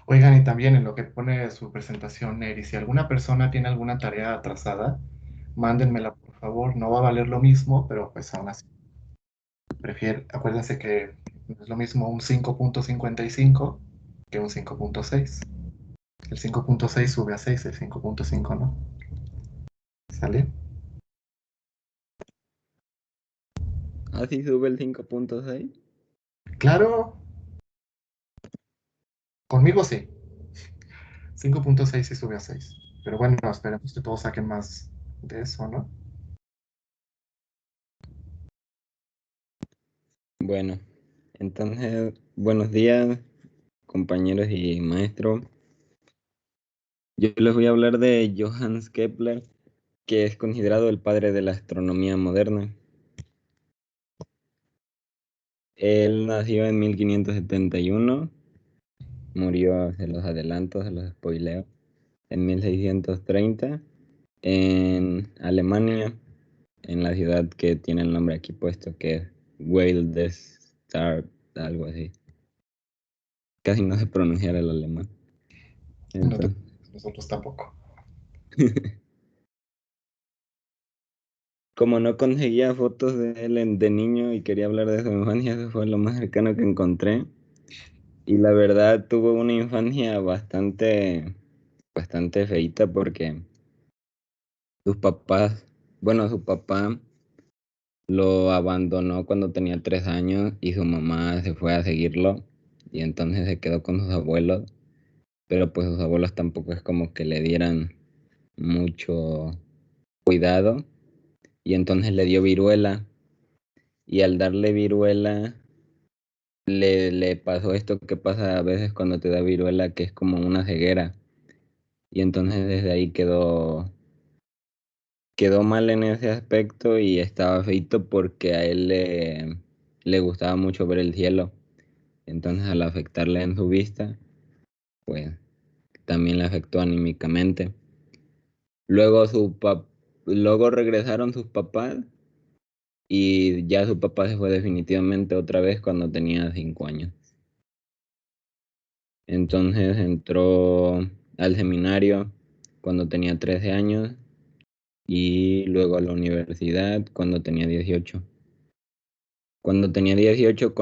Oigan, y también en lo que pone su presentación, Neri, si alguna persona tiene alguna tarea atrasada, mándenmela, por favor. No va a valer lo mismo, pero pues aún así. Acuérdense que no es lo mismo un 5.55 que un 5.6. El 5.6 sube a 6, el 5.5 no. ¿Sale? Así sube el 5.6. Claro, conmigo sí. 5.6 sí sube a 6. Pero bueno, esperemos que todos saquen más de eso, ¿no? Bueno, entonces, buenos días, compañeros y maestros. Yo les voy a hablar de Johannes Kepler, que es considerado el padre de la astronomía moderna. Él nació en 1571, murió, se los adelanto, se los spoileo, en 1630 en Alemania, en la ciudad que tiene el nombre aquí puesto, que es Wildeshausen, algo así. Casi no sé pronunciar el alemán. No te Entonces, nosotros tampoco. como no conseguía fotos de él de niño y quería hablar de su infancia, eso fue lo más cercano que encontré. Y la verdad tuvo una infancia bastante feita porque sus papás, bueno, su papá lo abandonó cuando tenía 3 años y su mamá se fue a seguirlo y entonces se quedó con sus abuelos, pero pues sus abuelos tampoco es como que le dieran mucho cuidado y entonces le dio viruela y al darle viruela le pasó esto que pasa a veces cuando te da viruela, que es como una ceguera. Y entonces desde ahí quedó mal en ese aspecto y estaba feito porque a él le gustaba mucho ver el cielo. Entonces al afectarle en su vista, pues también le afectó anímicamente. Luego luego regresaron sus papás y ya su papá se fue definitivamente otra vez cuando tenía 5 años. Entonces entró al seminario cuando tenía 13 años y luego a la universidad cuando tenía 18. Cuando tenía 18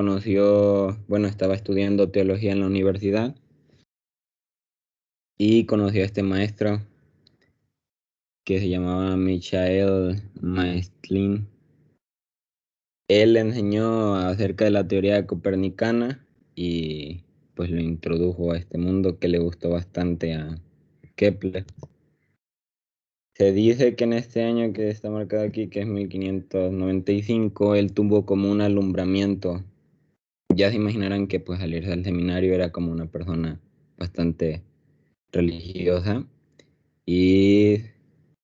bueno, estaba estudiando teología en la universidad y conoció a este maestro que se llamaba Michael Maestlin. Él le enseñó acerca de la teoría copernicana y pues lo introdujo a este mundo que le gustó bastante a Kepler. Se dice que en este año que está marcado aquí, que es 1595, él tuvo como un alumbramiento. Ya se imaginarán que pues al irse al seminario era como una persona bastante religiosa y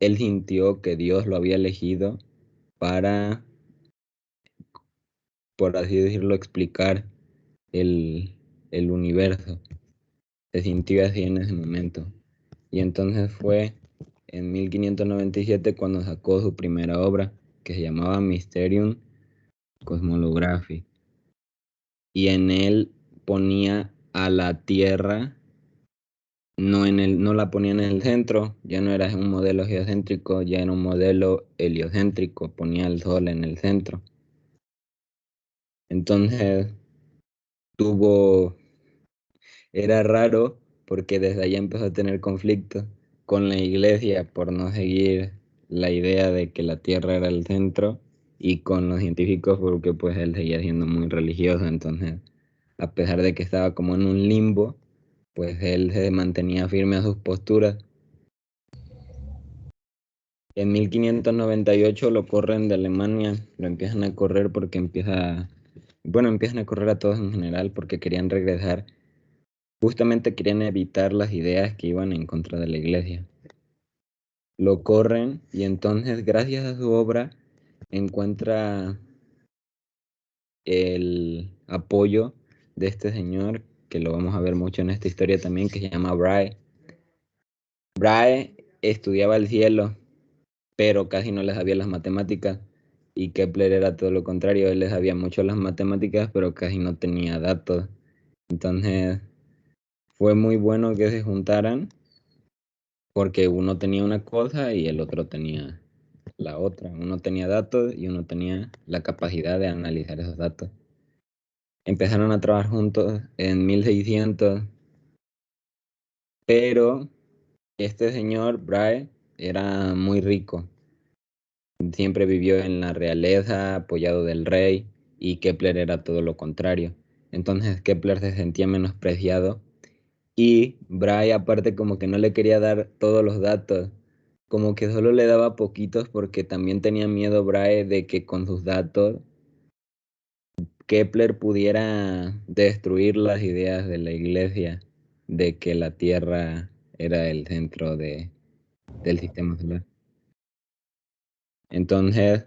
él sintió que Dios lo había elegido para, por así decirlo, explicar el, el universo. Se sintió así en ese momento. Y entonces fue en 1597 cuando sacó su primera obra, que se llamaba Mysterium Cosmologaphic. Y en él ponía a la Tierra, no la ponía en el centro, ya no era un modelo geocéntrico, ya era un modelo heliocéntrico, ponía el Sol en el centro. Entonces tuvo era raro porque desde allá empezó a tener conflictos con la iglesia por no seguir la idea de que la Tierra era el centro y con los científicos porque pues él seguía siendo muy religioso, entonces a pesar de que estaba como en un limbo, pues él se mantenía firme a sus posturas. En 1598 lo corren de Alemania, lo empiezan a correr porque empiezan a correr a todos en general porque querían regresar. Justamente querían evitar las ideas que iban en contra de la iglesia. Lo corren y entonces gracias a su obra encuentra el apoyo de este señor, que lo vamos a ver mucho en esta historia también, que se llama Brahe. Brahe estudiaba el cielo, pero casi no le sabía las matemáticas, y Kepler era todo lo contrario, él le sabía mucho las matemáticas, pero casi no tenía datos. Entonces fue muy bueno que se juntaran porque uno tenía una cosa y el otro tenía la otra. Uno tenía datos y uno tenía la capacidad de analizar esos datos. Empezaron a trabajar juntos en 1600, pero este señor, Brahe, era muy rico. Siempre vivió en la realeza, apoyado del rey, y Kepler era todo lo contrario. Entonces Kepler se sentía menospreciado y Brahe aparte como que no le quería dar todos los datos, como que solo le daba poquitos porque también tenía miedo Brahe de que con sus datos Kepler pudiera destruir las ideas de la iglesia de que la Tierra era el centro del sistema solar. Entonces,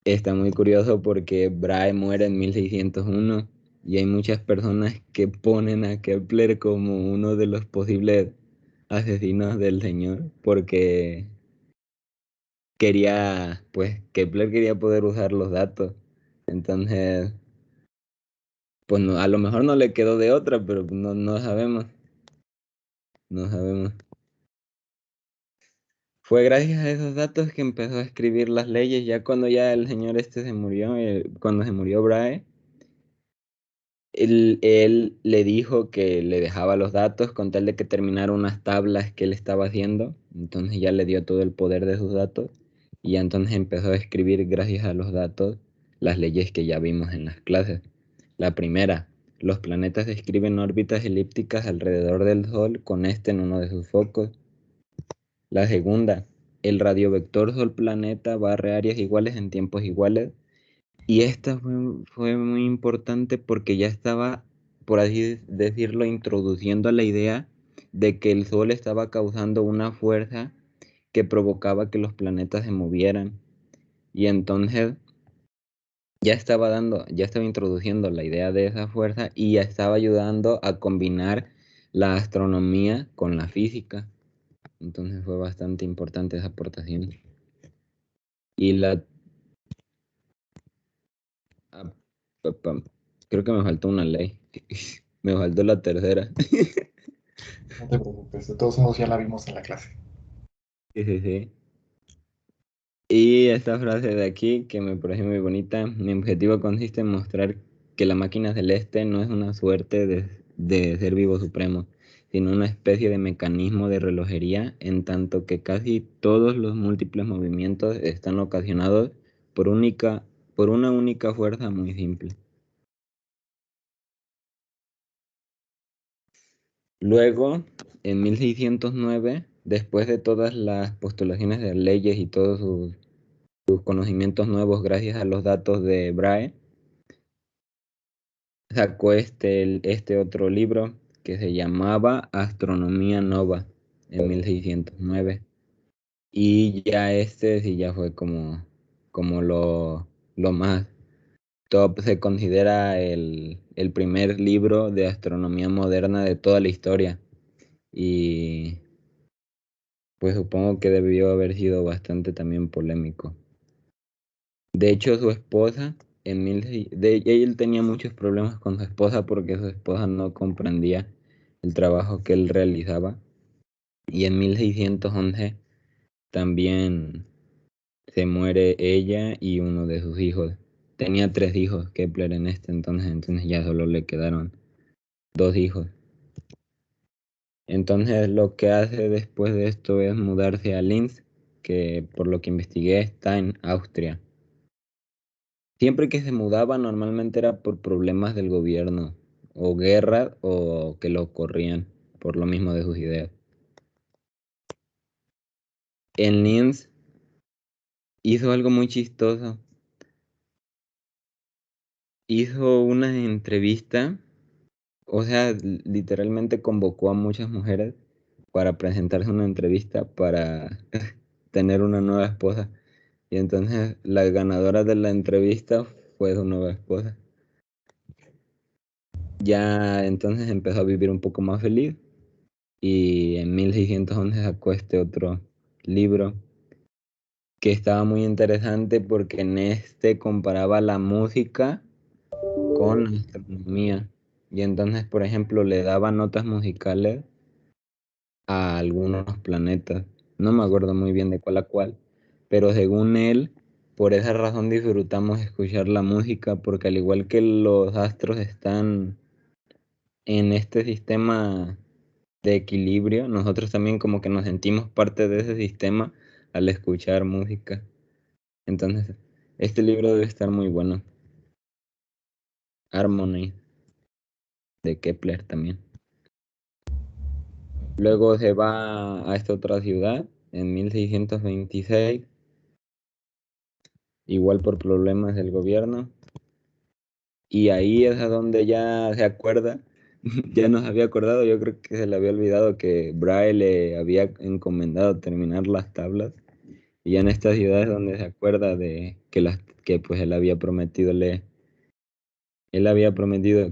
está muy curioso porque Brahe muere en 1601 y hay muchas personas que ponen a Kepler como uno de los posibles asesinos del señor porque quería, pues Kepler quería poder usar los datos. Entonces, pues a lo mejor no le quedó de otra, pero no sabemos, no sabemos. Fue gracias a esos datos que empezó a escribir las leyes, ya cuando ya el señor este se murió, cuando se murió Brahe. Él le dijo que le dejaba los datos con tal de que terminara unas tablas que él estaba haciendo. Entonces ya le dio todo el poder de sus datos y ya entonces empezó a escribir gracias a los datos las leyes que ya vimos en las clases. La primera, los planetas describen órbitas elípticas alrededor del Sol con este en uno de sus focos. La segunda, el radiovector Sol-planeta barre áreas iguales en tiempos iguales. Y esta fue muy importante porque ya estaba, por así decirlo, introduciendo la idea de que el Sol estaba causando una fuerza que provocaba que los planetas se movieran. Y entonces ya estaba introduciendo la idea de esa fuerza y ya estaba ayudando a combinar la astronomía con la física. Entonces fue bastante importante esa aportación. Y la Ah, papá, creo que me faltó una ley. Me faltó la tercera. No te preocupes, de todos modos ya la vimos en la clase. Sí, sí, sí. Y esta frase de aquí, que me parece muy bonita, mi objetivo consiste en mostrar que la máquina celeste no es una suerte de ser vivo supremo, sino una especie de mecanismo de relojería, en tanto que casi todos los múltiples movimientos están ocasionados por una única fuerza muy simple. Luego, en 1609, después de todas las postulaciones de leyes y todos sus conocimientos nuevos gracias a los datos de Brahe, sacó este otro libro que se llamaba Astronomía Nova en 1609. Y ya este sí ya fue como lo más top. Se considera el primer libro de astronomía moderna de toda la historia. Y pues supongo que debió haber sido bastante también polémico. De hecho, su esposa, él tenía muchos problemas con su esposa porque su esposa no comprendía el trabajo que él realizaba. Y en 1611 también se muere ella y uno de sus hijos. Tenía tres hijos, Kepler en este entonces ya solo le quedaron dos hijos. Entonces lo que hace después de esto es mudarse a Linz, que por lo que investigué está en Austria. Siempre que se mudaba normalmente era por problemas del gobierno, o guerras, o que lo corrían por lo mismo de sus ideas. En Linz hizo algo muy chistoso. Hizo una entrevista, o sea, literalmente convocó a muchas mujeres para presentarse a una entrevista para tener una nueva esposa. Y entonces la ganadora de la entrevista fue su nueva esposa. Ya entonces empezó a vivir un poco más feliz y en 1611 sacó este otro libro que estaba muy interesante porque en este comparaba la música con la astronomía. Y entonces, por ejemplo, le daba notas musicales a algunos planetas. No me acuerdo muy bien de cuál a cuál, pero según él, por esa razón disfrutamos escuchar la música, porque al igual que los astros están en este sistema de equilibrio, nosotros también como que nos sentimos parte de ese sistema al escuchar música. Entonces, este libro debe estar muy bueno. Harmony, de Kepler también. Luego se va a esta otra ciudad en 1626, igual por problemas del gobierno. Y ahí es a donde ya se acuerda, ya nos había acordado, yo creo que se le había olvidado que Braille le había encomendado terminar las tablas. Y ya en esta ciudad es donde se acuerda de que pues él había prometido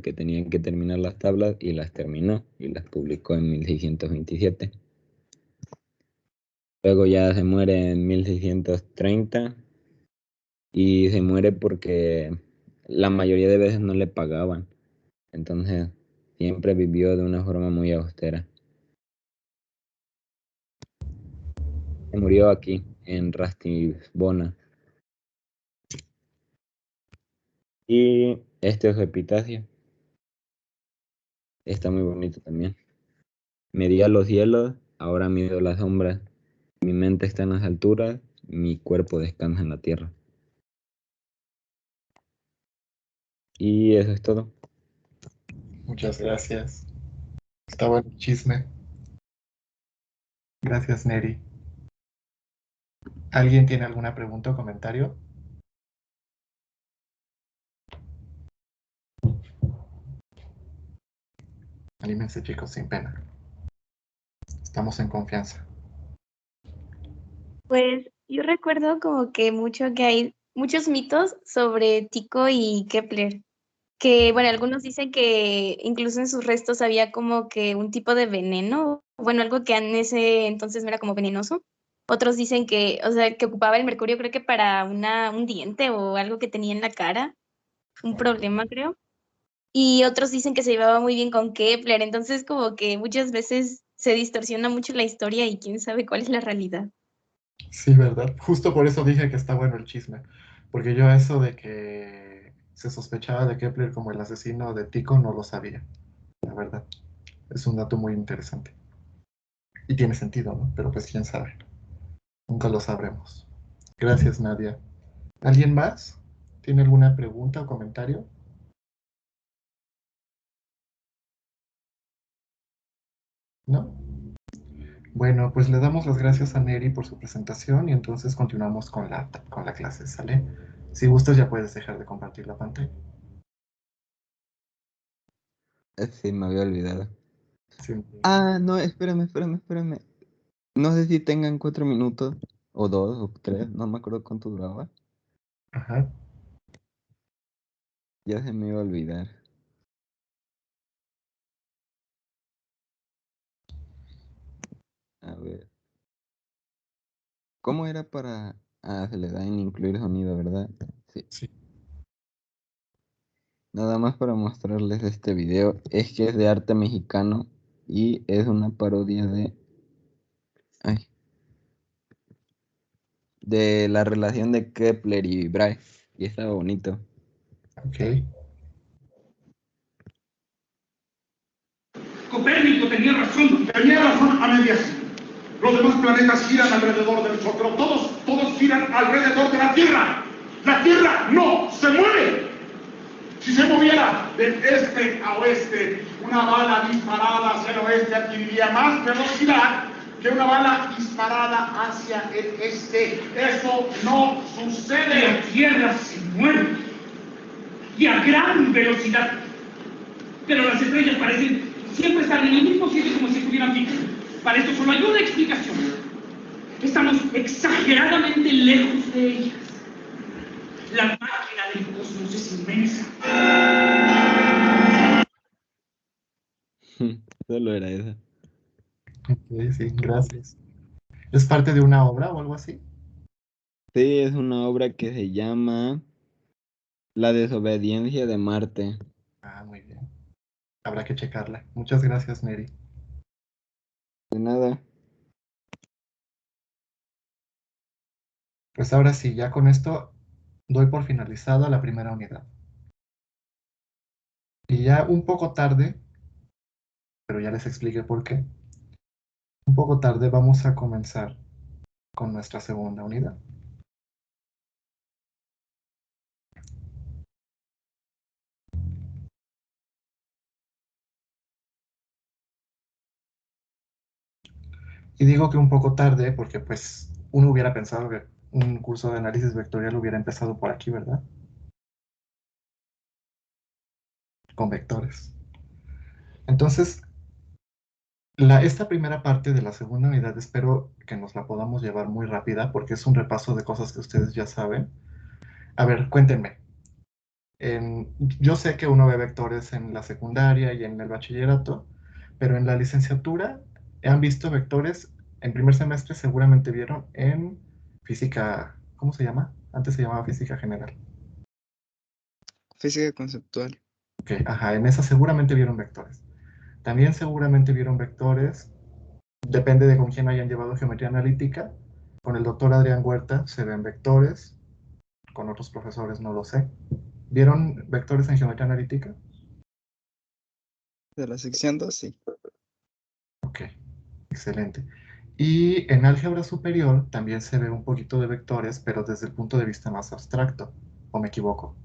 que tenían que terminar las tablas y las terminó y las publicó en 1627. Luego ya se muere en 1630 y se muere porque la mayoría de veces no le pagaban. Entonces siempre vivió de una forma muy austera. Se murió aquí, en Ratisbona. Y este es su epitafio. Está muy bonito también. Medía los cielos, ahora mido las sombras. Mi mente está en las alturas, mi cuerpo descansa en la tierra. Y eso es todo. Muchas gracias. Está bueno el chisme. Gracias, Neri. ¿Alguien tiene alguna pregunta o comentario? Anímense, chicos, sin pena. Estamos en confianza. Pues yo recuerdo como que mucho que hay muchos mitos sobre Tycho y Kepler, que bueno, algunos dicen que incluso en sus restos había como que un tipo de veneno, bueno, algo que en ese entonces no era como venenoso. Otros dicen que, o sea, que ocupaba el mercurio creo que para un diente o algo que tenía en la cara, un problema creo. Y otros dicen que se llevaba muy bien con Kepler, entonces como que muchas veces se distorsiona mucho la historia y quién sabe cuál es la realidad. Sí, ¿verdad? Justo por eso dije que está bueno el chisme. Porque yo eso de que se sospechaba de Kepler como el asesino de Tico no lo sabía, la verdad. Es un dato muy interesante. Y tiene sentido, ¿no? Pero pues quién sabe. Nunca lo sabremos. Gracias, Nadia. ¿Alguien más? ¿Tiene alguna pregunta o comentario? ¿No? Bueno, pues le damos las gracias a Neri por su presentación y entonces continuamos con la clase, ¿sale? Si gustas ya puedes dejar de compartir la pantalla. Sí, me había olvidado. Sí. Ah, no, espérame. No sé si tengan 4 minutos, o 2, o 3, no me acuerdo cuánto duraba. Ajá. Ya se me iba a olvidar. A ver. ¿Cómo era para... Ah, se le da en incluir sonido, ¿verdad? Sí. Sí. Nada más para mostrarles este video. Es que es de arte mexicano y es una parodia ay, de la relación de Kepler y Brahe. Y estaba bonito. Ok. Copérnico tenía razón a medias. Los demás planetas giran alrededor del Sol, pero todos giran alrededor de la Tierra. La Tierra no se mueve. Si se moviera de este a oeste, una bala disparada hacia el oeste adquiriría más velocidad que una bala disparada hacia el este. Eso no sucede. La Tierra se mueve y a gran velocidad. Pero las estrellas parecen siempre estar en el mismo sitio como si estuvieran fijas. Para esto solo hay una explicación. Estamos exageradamente lejos de ellas. La máquina del cosmos es inmensa. Solo era eso. Ok, sí, gracias. ¿Es parte de una obra o algo así? Sí, es una obra que se llama La desobediencia de Marte. Ah, muy bien. Habrá que checarla. Muchas gracias, Neri. De nada. Pues ahora sí, ya con esto doy por finalizada la primera unidad. Y ya un poco tarde, pero ya les expliqué por qué, un poco tarde vamos a comenzar con nuestra segunda unidad. Y digo que un poco tarde porque pues uno hubiera pensado que un curso de análisis vectorial hubiera empezado por aquí, ¿verdad? Con vectores. Entonces, esta primera parte de la segunda unidad espero que nos la podamos llevar muy rápida porque es un repaso de cosas que ustedes ya saben. A ver, cuéntenme. Yo sé que uno ve vectores en la secundaria y en el bachillerato, pero en la licenciatura han visto vectores, en primer semestre seguramente vieron en física, ¿cómo se llama? Antes se llamaba física general. Física conceptual. Ok, ajá, en esa seguramente vieron vectores. También seguramente vieron vectores, depende de con quién hayan llevado geometría analítica. Con el doctor Adrián Huerta se ven vectores, con otros profesores no lo sé. ¿Vieron vectores en geometría analítica? De la sección 2, sí. Ok, excelente. Y en álgebra superior también se ve un poquito de vectores, pero desde el punto de vista más abstracto, ¿o me equivoco?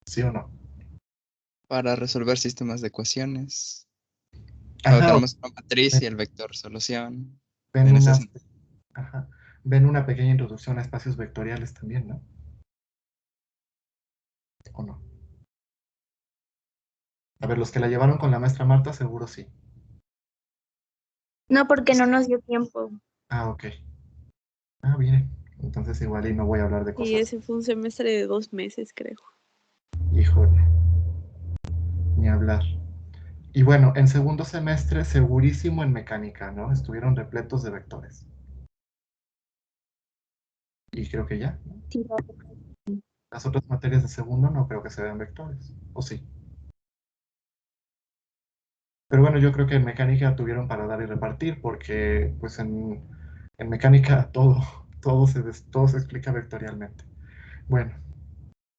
¿Sí o no? Para resolver sistemas de ecuaciones. Cuando Ajá, tenemos una matriz y el vector solución. ven En ese una, sentido. ajá, ven una pequeña introducción a espacios vectoriales también, ¿no? ¿O no? A ver, los que la llevaron con la maestra Marta, seguro sí. No, porque no nos dio tiempo. Ah, ok. Ah, bien. Entonces igual y no voy a hablar de Y cosas. ese fue un semestre de 2 meses, creo. Híjole, ni hablar. Y bueno, en segundo semestre, segurísimo en mecánica, ¿no? Estuvieron repletos de vectores. Y creo que ya, ¿no? Sí, Las otras materias de segundo no creo que se vean vectores, ¿o sí? Pero bueno, yo creo que en mecánica tuvieron para dar y repartir, porque pues en mecánica todo se explica vectorialmente. Bueno,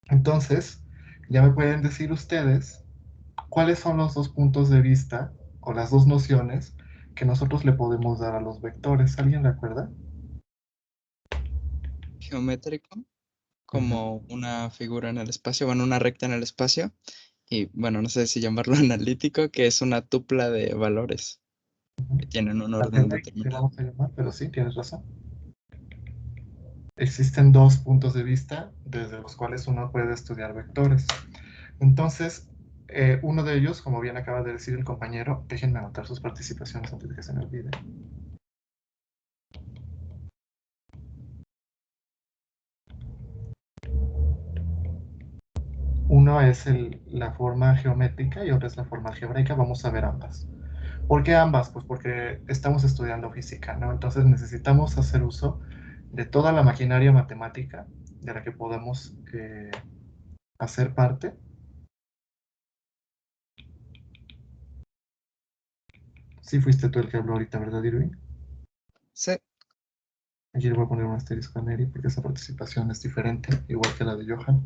entonces, ya me pueden decir ustedes cuáles son los dos puntos de vista o las dos nociones que nosotros le podemos dar a los vectores. ¿Alguien recuerda? Geométrico, Ujú. como una figura en el espacio, bueno, una recta en el espacio. Y bueno, no sé si llamarlo analítico, que es una tupla de valores que tienen un orden Algebraico, le determinado. vamos a llamar, pero sí, tienes razón. Existen dos puntos de vista desde los cuales uno puede estudiar vectores. Entonces, uno de ellos, como bien acaba de decir el compañero, déjenme anotar sus participaciones antes de que se me olvide. Uno es la forma geométrica y otro es la forma algebraica. Vamos a ver ambas. ¿Por qué ambas? Pues porque estamos estudiando física, ¿no? Entonces necesitamos hacer uso de toda la maquinaria matemática de la que podemos hacer parte. Sí fuiste tú el que habló ahorita, ¿verdad, Irving? Sí, Aquí le voy a poner un asterisco a Neri porque esa participación es diferente, igual que la de Johan.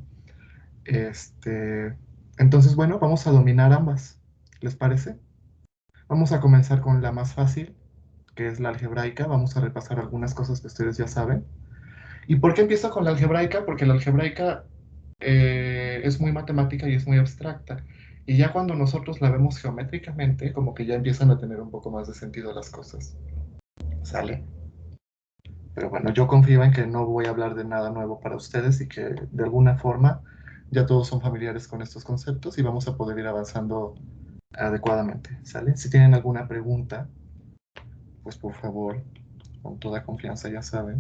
Entonces, bueno, vamos a dominar ambas. ¿Les parece? Vamos a comenzar con la más fácil, que es la algebraica. Vamos a repasar algunas cosas que ustedes ya saben. ¿Y por qué empiezo con la algebraica? Porque la algebraica es muy matemática y es muy abstracta. Y ya cuando nosotros la vemos geométricamente, como que ya empiezan a tener un poco más de sentido las cosas. ¿Sale? Pero bueno, yo confío en que no voy a hablar de nada nuevo para ustedes y que de alguna forma ya todos son familiares con estos conceptos y vamos a poder ir avanzando adecuadamente, ¿sale? Si tienen alguna pregunta, pues por favor, con toda confianza, ya saben.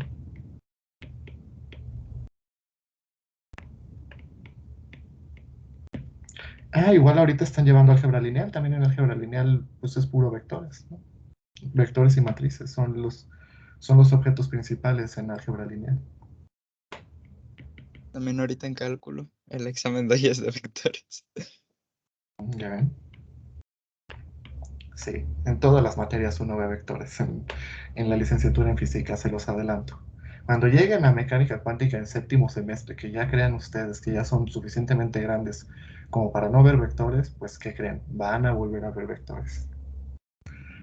Ah, igual ahorita están llevando álgebra lineal, también en álgebra lineal pues es puro vectores, ¿no? Vectores y matrices son los objetos principales en álgebra lineal. También ahorita en cálculo, el examen de hoy es de vectores. ¿Ya ven? Sí, en todas las materias uno ve vectores. En la licenciatura en física, se los adelanto. Cuando lleguen a mecánica cuántica en séptimo semestre, que ya crean ustedes que ya son suficientemente grandes como para no ver vectores, pues ¿qué creen? Van a volver a ver vectores.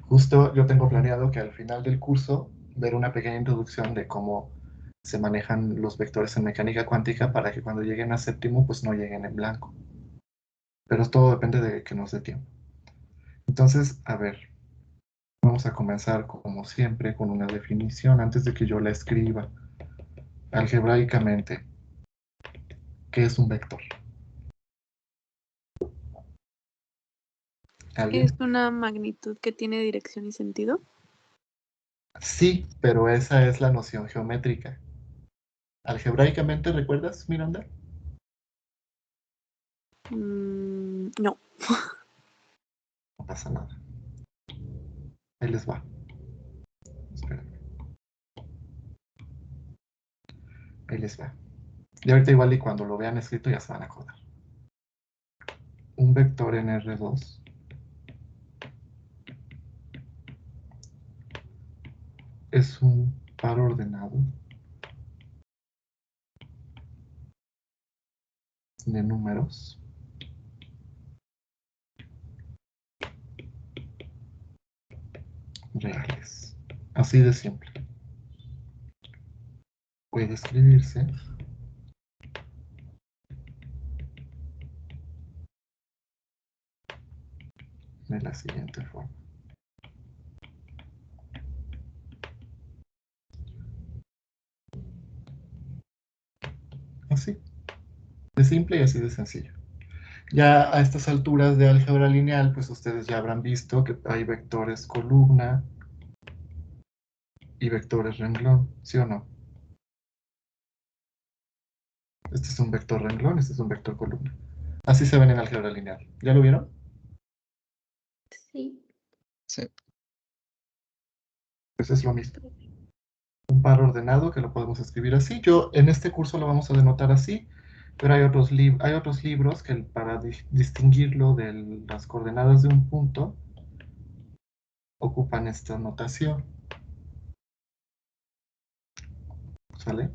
Justo yo tengo planeado que al final del curso ver una pequeña introducción de cómo se manejan los vectores en mecánica cuántica para que cuando lleguen a séptimo pues no lleguen en blanco. Pero todo depende de que nos dé tiempo. Entonces, a ver, vamos a comenzar como siempre con una definición antes de que yo la escriba. Algebraicamente, ¿qué es un vector? ¿Alguien? Es una magnitud que tiene dirección y sentido. Sí, pero esa es la noción geométrica. Algebraicamente, ¿recuerdas, Miranda? No. No pasa nada. Ahí les va. Espérenme. Ahí les va. Y ahorita igual y cuando lo vean escrito ya se van a acordar. Un vector en R2 es un par ordenado de números reales. Así de simple. Puede escribirse de la siguiente forma. Así, de simple y así de sencillo. Ya a estas alturas de álgebra lineal, pues ustedes ya habrán visto que hay vectores columna y vectores renglón, ¿sí o no? Este es un vector renglón, este es un vector columna. Así se ven en álgebra lineal. ¿Ya lo vieron? Sí. Sí. Pues es lo mismo. Un par ordenado que lo podemos escribir así. Yo en este curso lo vamos a denotar así, pero hay otros libros que para distinguirlo de las coordenadas de un punto ocupan esta notación. ¿Sale?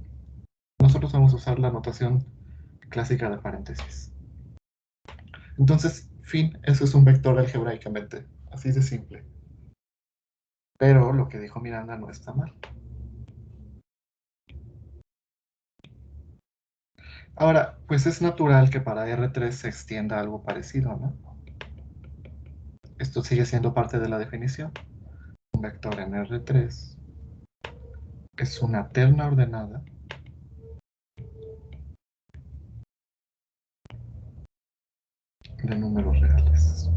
Nosotros vamos a usar la notación clásica de paréntesis. Entonces, fin, eso es un vector algebraicamente. Así de simple. Pero lo que dijo Miranda no está mal. Ahora, pues es natural que para R3 se extienda algo parecido, ¿no? Esto sigue siendo parte de la definición. Un vector en R3 es una terna ordenada de números reales.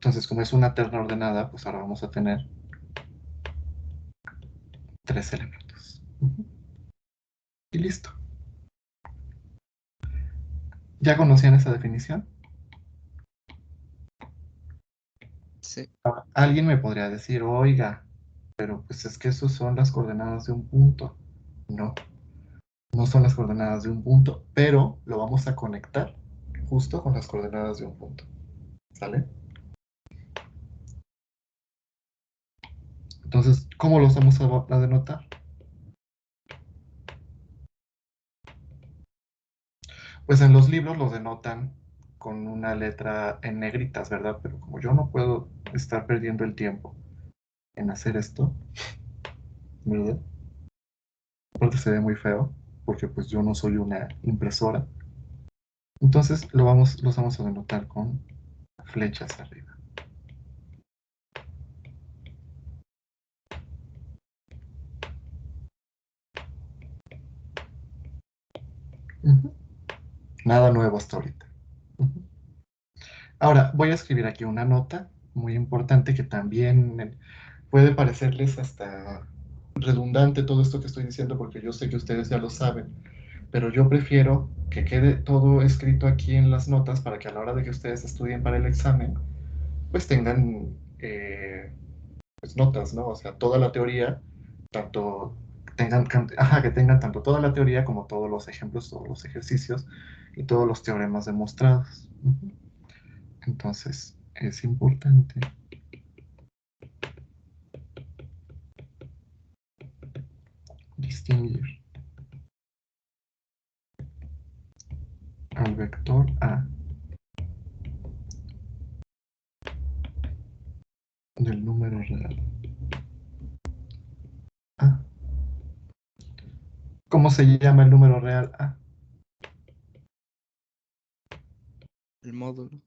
Entonces, como es una terna ordenada, pues ahora vamos a tener 3 elementos. Y listo. ¿Ya conocían esa definición? Sí. Ahora, alguien me podría decir, oiga, pero pues es que esos son las coordenadas de un punto. No, no son las coordenadas de un punto, pero lo vamos a conectar justo con las coordenadas de un punto. ¿Sale? Entonces, ¿cómo los vamos a denotar? Pues en los libros los denotan con una letra en negritas, ¿verdad? Pero como yo no puedo estar perdiendo el tiempo en hacer esto, ¿verdad? Aparte se ve muy feo, porque pues yo no soy una impresora. Entonces los vamos a denotar con flechas arriba. Ujú. Nada nuevo hasta ahorita. Ujú. Ahora, voy a escribir aquí una nota muy importante que también puede parecerles hasta redundante todo esto que estoy diciendo, porque yo sé que ustedes ya lo saben, pero yo prefiero que quede todo escrito aquí en las notas para que a la hora de que ustedes estudien para el examen, pues tengan pues, notas, ¿no? O sea, toda la teoría, tanto que tengan tanto toda la teoría como todos los ejemplos, todos los ejercicios y todos los teoremas demostrados. Entonces, es importante distinguir al vector A del número real A. ¿Cómo se llama el número real A? El módulo.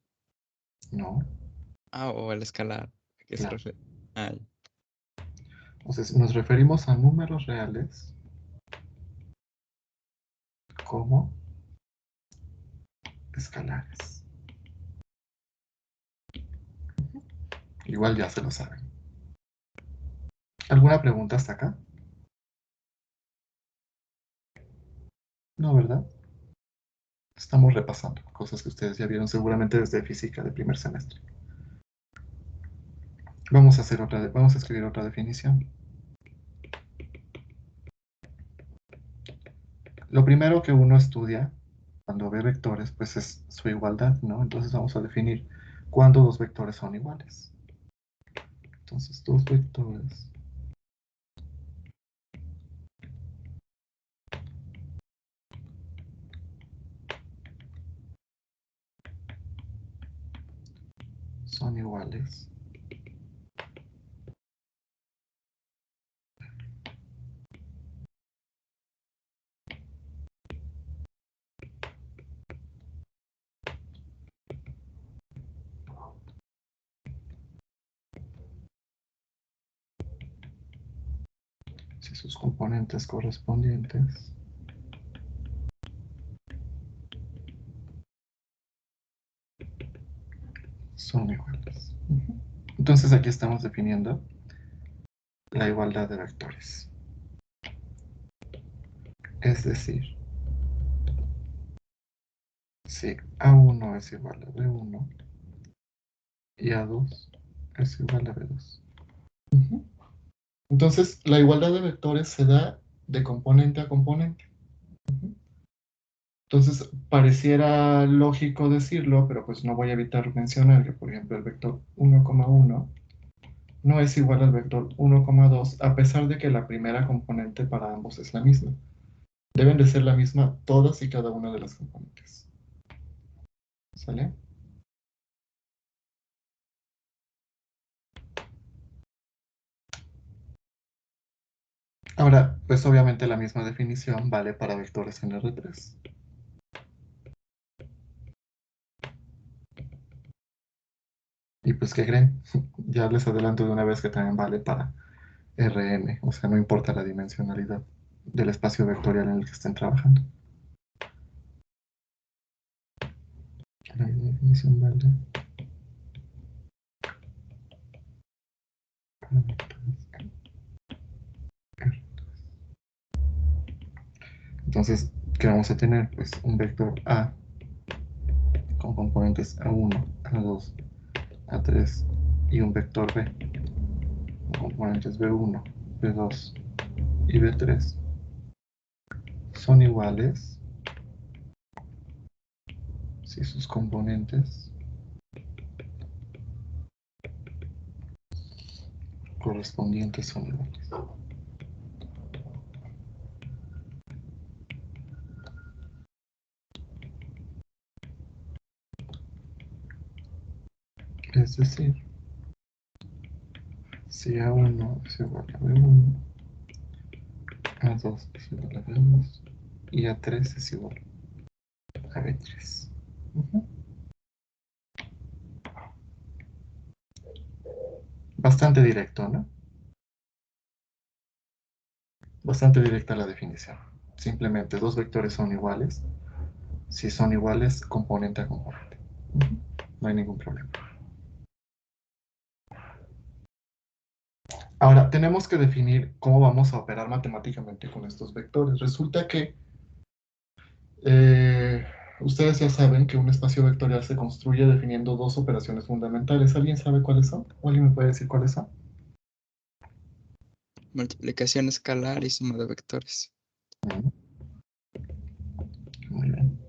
No, O el escalar. ¿A qué se claro. refiere? Ya. Entonces, nos referimos a números reales como escalares. Igual ya se lo saben. ¿Alguna pregunta hasta acá? No, ¿verdad? Estamos repasando cosas que ustedes ya vieron seguramente desde física de primer semestre. Vamos a escribir otra definición. Lo primero que uno estudia cuando ve vectores, pues es su igualdad, ¿no? Entonces vamos a definir cuándo dos vectores son iguales. Entonces, dos vectores son iguales si sus componentes correspondientes son iguales. Entonces aquí estamos definiendo la igualdad de vectores. Es decir, si A1 es igual a B1 y A2 es igual a B2. Entonces, la igualdad de vectores se da de componente a componente. Entonces, pareciera lógico decirlo, pero pues no voy a evitar mencionar que, por ejemplo, el vector 1,1 no es igual al vector 1,2, a pesar de que la primera componente para ambos es la misma. Deben de ser la misma todas y cada una de las componentes. ¿Sale? Ahora, pues obviamente la misma definición vale para vectores en R3. Y pues, ¿qué creen? Ya les adelanto de una vez que también vale para Rn, o sea, no importa la dimensionalidad del espacio vectorial en el que estén trabajando. La definición vale para vectores en R. Entonces, ¿qué vamos a tener? Pues un vector A con componentes A1, A2, A3 y un vector B con componentes B1, B2 y B3 son iguales si sus componentes correspondientes son iguales. Es decir, si A1 es igual a B1, A2 es igual a B2 y A3 es igual a B3. Bastante directo, ¿no? Bastante directa la definición. Simplemente dos vectores son iguales. Si son iguales, componente a componente. No hay ningún problema. Ahora, tenemos que definir cómo vamos a operar matemáticamente con estos vectores. Resulta que Eh, Ustedes ya saben que un espacio vectorial se construye definiendo dos operaciones fundamentales. ¿Alguien sabe cuáles son? ¿O alguien me puede decir cuáles son? Multiplicación escalar y suma de vectores. Ujú. Muy bien.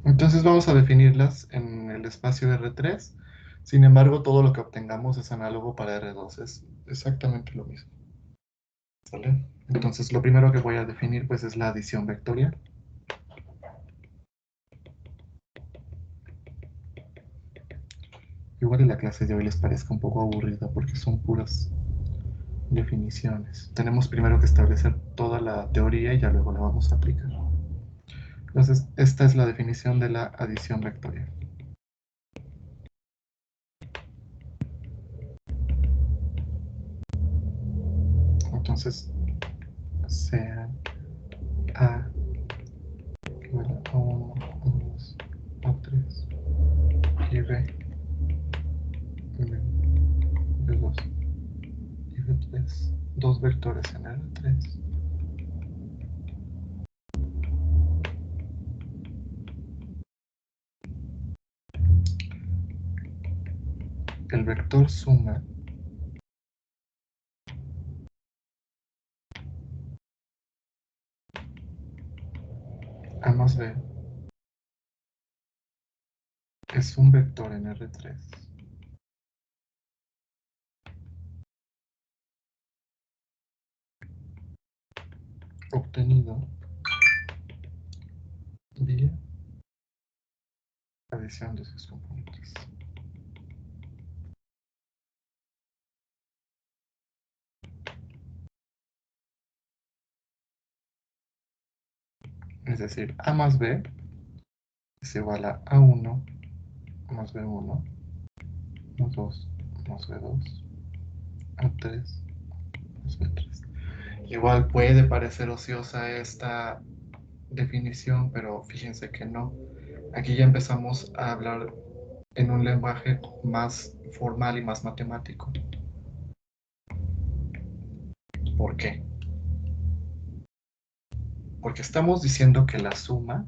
Entonces vamos a definirlas en el espacio R3. Sin embargo, todo lo que obtengamos es análogo para R2. Es exactamente lo mismo. ¿Sale? Entonces, lo primero que voy a definir pues es la adición vectorial. Igual la clase de hoy les parezca un poco aburrida porque son puras definiciones. Tenemos primero que establecer toda la teoría y ya luego la vamos a aplicar. Entonces, esta es la definición de la adición vectorial. Entonces, sea A igual a 1, A2, A3 y B2 y B3. Dos vectores en R3. El vector suma A más B es un vector en R3 obtenido vía adición de sus componentes. Es decir, A más B es igual a A1 más B1 más 2 más B2 A3 más B3. Igual puede parecer ociosa esta definición, pero fíjense que no. Aquí ya empezamos a hablar en un lenguaje más formal y más matemático. ¿Por qué? Porque estamos diciendo que la suma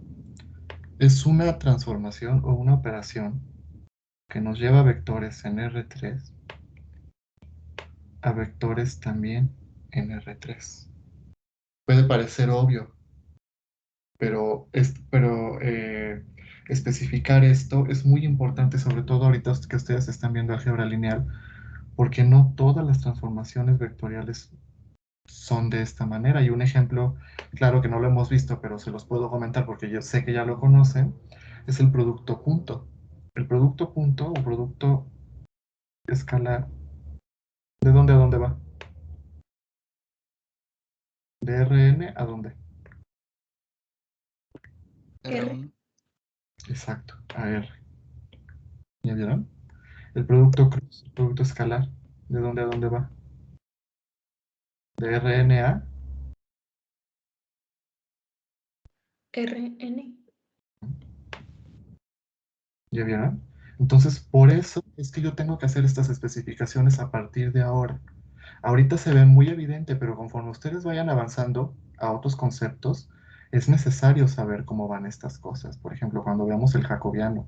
es una transformación o una operación que nos lleva a vectores en R3 a vectores también en R3. Puede parecer obvio, pero especificar esto es muy importante, sobre todo ahorita que ustedes están viendo álgebra lineal, porque no todas las transformaciones vectoriales son de esta manera. Y un ejemplo, claro que no lo hemos visto, pero se los puedo comentar porque yo sé que ya lo conocen, es el producto punto. El producto punto o producto escalar, ¿de dónde a dónde va? ¿De Rn a dónde? R1. Exacto, a R. ¿Ya vieron? El producto cruz, el producto escalar, ¿de dónde a dónde va? ¿De Rn a? RN. ¿Ya vieron? Entonces, por eso es que yo tengo que hacer estas especificaciones a partir de ahora. Ahorita se ve muy evidente, pero conforme ustedes vayan avanzando a otros conceptos, es necesario saber cómo van estas cosas. Por ejemplo, cuando veamos el jacobiano.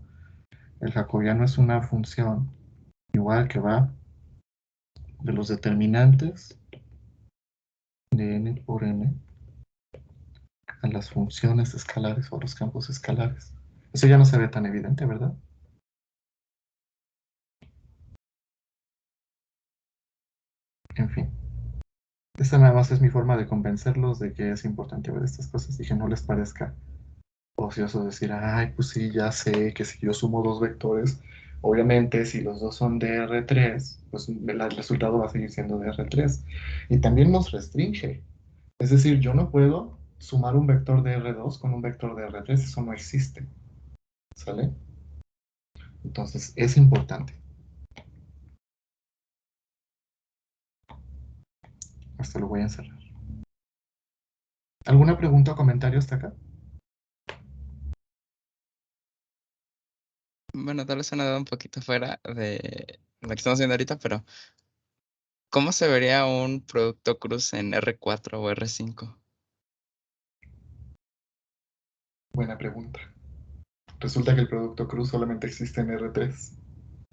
El jacobiano es una función igual que va de los determinantes de n por n a las funciones escalares o a los campos escalares. Eso ya no se ve tan evidente, ¿verdad? En fin. Esta nada más es mi forma de convencerlos de que es importante ver estas cosas y que no les parezca ocioso decir, ay, pues sí, ya sé que si yo sumo dos vectores, Obviamente, si los dos son de R3, pues el resultado va a seguir siendo de R3. Y también nos restringe. Es decir, yo no puedo sumar un vector de R2 con un vector de R3, eso no existe. ¿Sale? Entonces, es importante. Hasta lo voy a encerrar. ¿Alguna pregunta o comentario hasta acá? Bueno, tal vez una duda un poquito fuera de lo que estamos viendo ahorita, pero ¿cómo se vería un producto cruz en R4 o R5? Buena pregunta. Resulta que el producto cruz solamente existe en R3.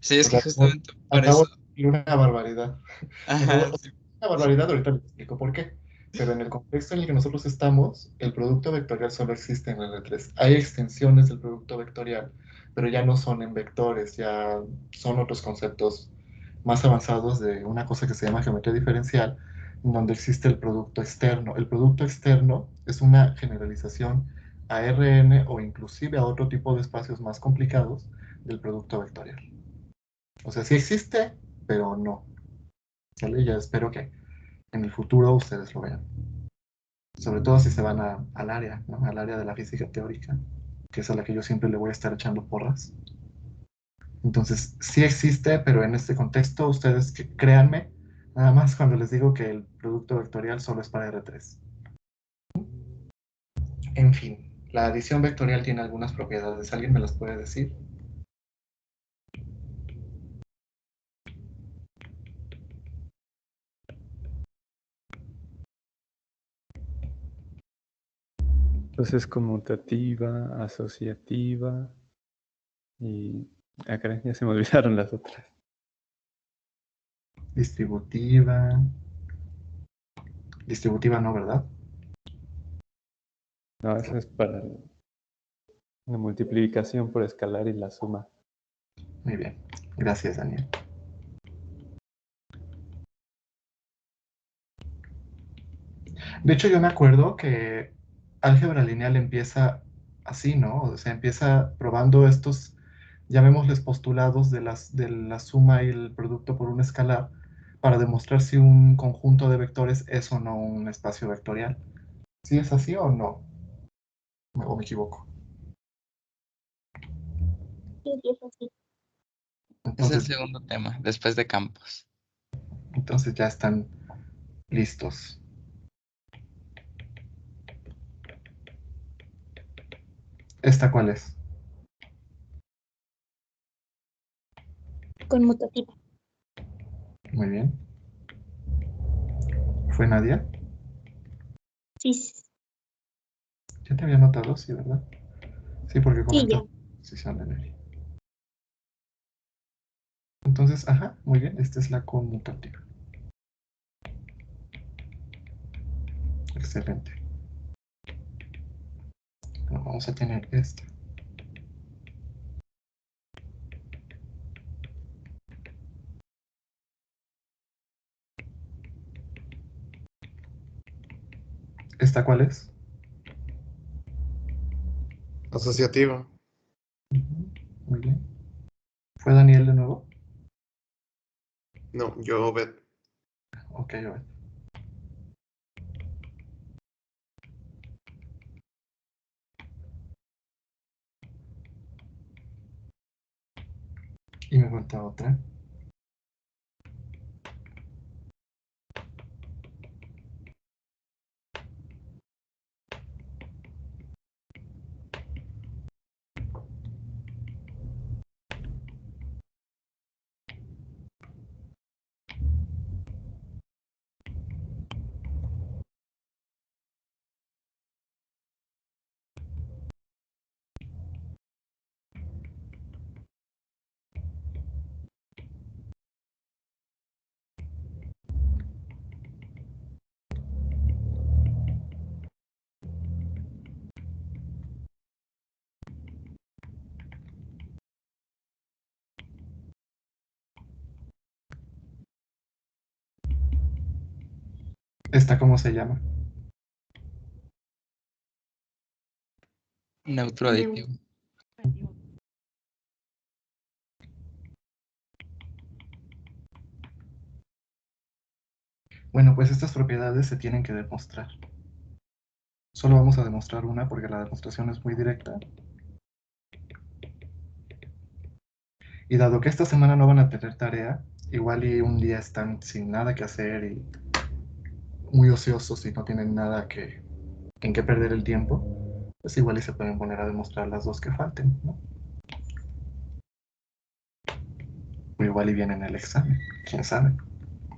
Sí, es O que sea, justamente por acabo eso. de decir una barbaridad. Ajá, sí. Una barbaridad, ahorita les explico por qué. Pero en el contexto en el que nosotros estamos, el producto vectorial solo existe en R3. Hay extensiones del producto vectorial, pero ya no son en vectores, ya son otros conceptos más avanzados de una cosa que se llama geometría diferencial, en donde existe el producto externo. El producto externo es una generalización a Rn o inclusive a otro tipo de espacios más complicados del producto vectorial. O sea, sí existe, pero no. ¿Sale? Ya espero que en el futuro ustedes lo vean. Sobre todo si se van al área, ¿no? Al área de la física teórica, que es a la que yo siempre le voy a estar echando porras. Entonces, sí existe, pero en este contexto, ustedes créanme, nada más cuando les digo que el producto vectorial solo es para R3. En fin, la adición vectorial tiene algunas propiedades. ¿Alguien me las puede decir? Pues es conmutativa, asociativa y... Ah, caray, ya se me olvidaron las otras. Distributiva. Distributiva no, ¿verdad? No, eso es para la multiplicación por escalar y la suma. Muy bien. Gracias, Daniel. De hecho, yo me acuerdo que álgebra lineal empieza así, ¿no? O sea, empieza probando estos, llamémosles postulados de la suma y el producto por un escalar para demostrar si un conjunto de vectores es o no un espacio vectorial. ¿Sí es así o no? ¿O me equivoco? Sí, sí, es así. Es el Entonces, segundo tema, después de campos. entonces ya están listos. ¿Esta cuál es? Conmutativa. Muy bien. ¿Fue Nadia? Sí, Ya te había notado, sí, ¿verdad? Sí, porque sí, comentas ya. la posición de Nelly. Entonces, ajá, muy bien, esta es la conmutativa. Excelente. Bueno, vamos a tener esta. ¿Esta cuál es? Asociativa. Ujú, muy bien. ¿Fue Daniel de nuevo? No, yo, Bet. Ok, a ver. Y me falta otra. ¿Esta cómo se llama? Neutro aditivo. Bueno, pues estas propiedades se tienen que demostrar. Solo vamos a demostrar una porque la demostración es muy directa. Y dado que esta semana no van a tener tarea, igual y un día están sin nada que hacer y muy ociosos y no tienen nada en que perder el tiempo, pues igual y se pueden poner a demostrar las dos que falten, ¿no? O igual y vienen el examen, quién sabe,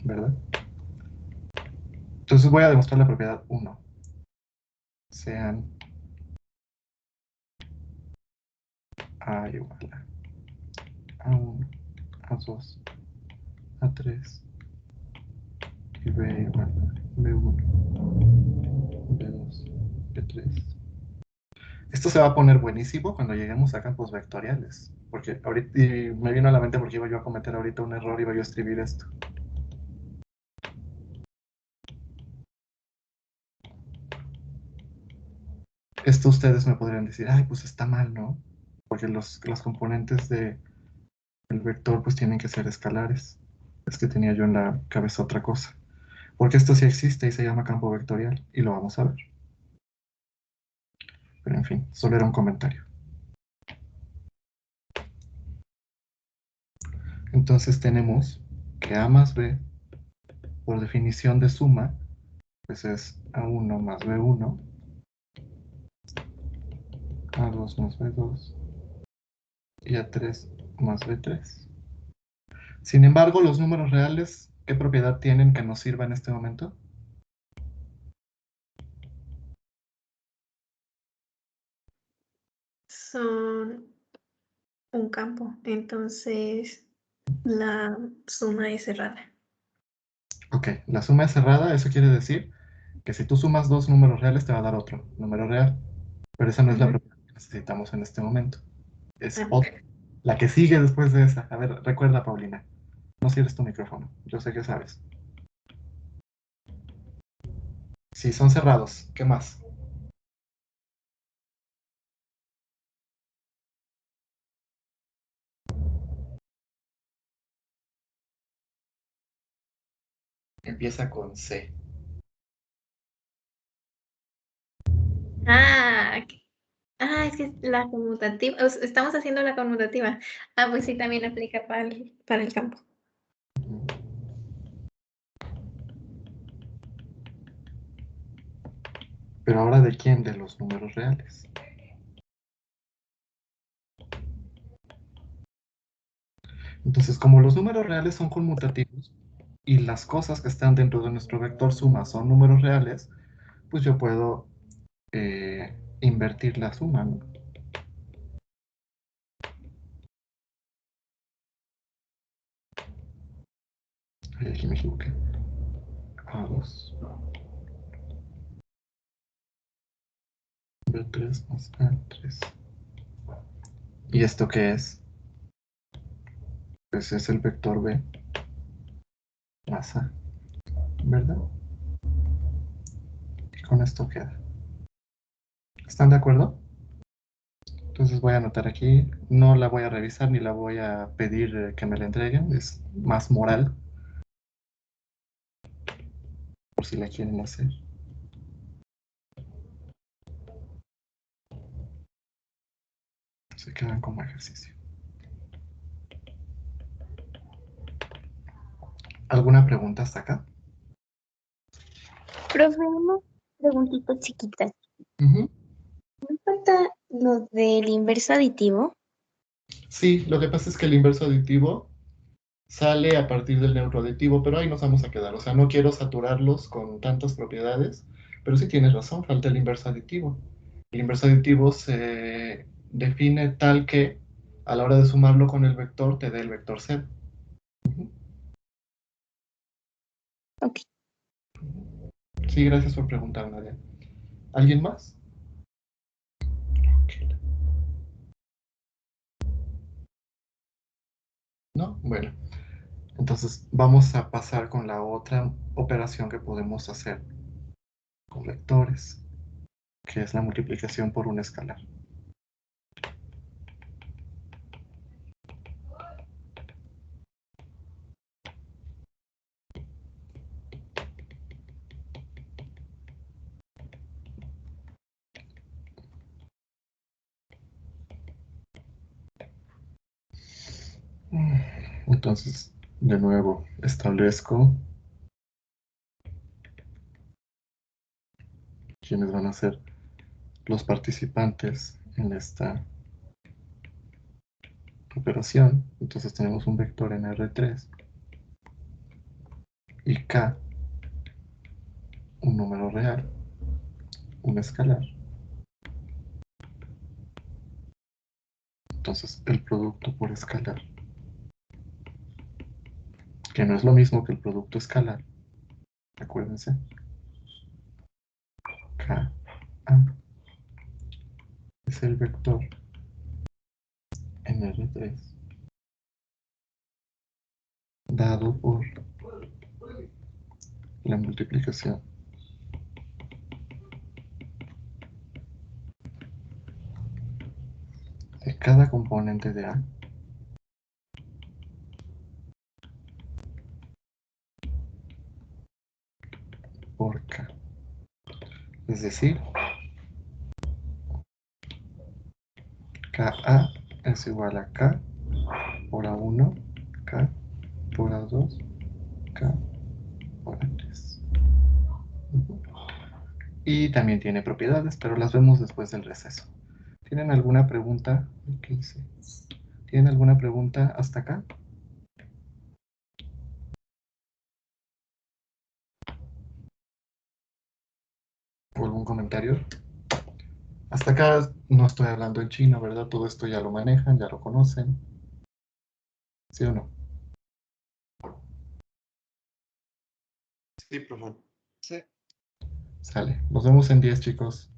¿verdad? Entonces voy a demostrar la propiedad 1. Sean A igual a 1, A2, A3 y B igual a B1, B2, B3. Esto se va a poner buenísimo cuando lleguemos a campos vectoriales. Porque ahorita, y me vino a la mente porque iba yo a cometer ahorita un error, iba yo a escribir esto. Esto ustedes me podrían decir, ay, pues está mal, ¿no? Porque las componentes del vector pues tienen que ser escalares. Es que tenía yo en la cabeza otra cosa. Porque esto sí existe y se llama campo vectorial y lo vamos a ver. Pero en fin, solo era un comentario. Entonces tenemos que A más B, por definición de suma, pues es A1 más B1, A2 más B2 y A3 más B3. Sin embargo, los números reales, ¿qué propiedad tienen que nos sirva en este momento? Son un campo, entonces la suma es cerrada. Ok, la suma es cerrada, eso quiere decir que si tú sumas dos números reales te va a dar otro número real, pero esa no es la Ujú. propiedad que necesitamos en este momento. Es Ah, otra, la que sigue después de esa. A ver, recuerda, Paulina, no cierres tu micrófono, yo sé que sabes. Sí, son cerrados, ¿qué más? Empieza con C. ok. Es que la conmutativa, estamos haciendo la conmutativa. Pues sí, también aplica para el campo. Pero ahora, ¿de quién? De los números reales. Entonces, como los números reales son conmutativos y las cosas que están dentro de nuestro vector suma son números reales, pues yo puedo invertir la suma, ¿no? Ay, aquí me equivoqué. A2. B3 más A3. ¿Y esto qué es? Pues es el vector B más A, ¿verdad? Y con esto queda. ¿Están de acuerdo? Entonces voy a anotar aquí, no la voy a revisar ni la voy a pedir que me la entreguen, es más moral, por si la quieren hacer. Se quedan como ejercicio. ¿Alguna pregunta hasta acá? Profe, una preguntita chiquita. Ujú. ¿No falta lo del inverso aditivo? Sí, lo que pasa es que el inverso aditivo sale a partir del neuroaditivo, pero ahí nos vamos a quedar. O sea, no quiero saturarlos con tantas propiedades, pero sí tienes razón, falta el inverso aditivo. El inverso aditivo se define tal que a la hora de sumarlo con el vector te dé el vector cero. Ok. Sí, gracias por preguntar, Nadia. ¿Alguien más? ¿No? Bueno, entonces vamos a pasar con la otra operación que podemos hacer con vectores, que es la multiplicación por un escalar. Entonces, de nuevo, establezco quiénes van a ser los participantes en esta operación. Entonces tenemos un vector en R3 y K, un número real, un escalar. Entonces el producto por escalar, que no es lo mismo que el producto escalar, acuérdense, K, A, es el vector en R3 dado por la multiplicación de cada componente de A por K. Es decir, KA es igual a K por A1, K por A2, K por A3. Y también tiene propiedades, pero las vemos después del receso. ¿Tienen alguna pregunta? ¿Qué hice? ¿Tienen alguna pregunta hasta acá? ¿O algún comentario? Hasta acá no estoy hablando en chino, ¿verdad? Todo esto ya lo manejan, ya lo conocen. ¿Sí o no? Sí, profe. Sí. Sale. Nos vemos en 10, chicos.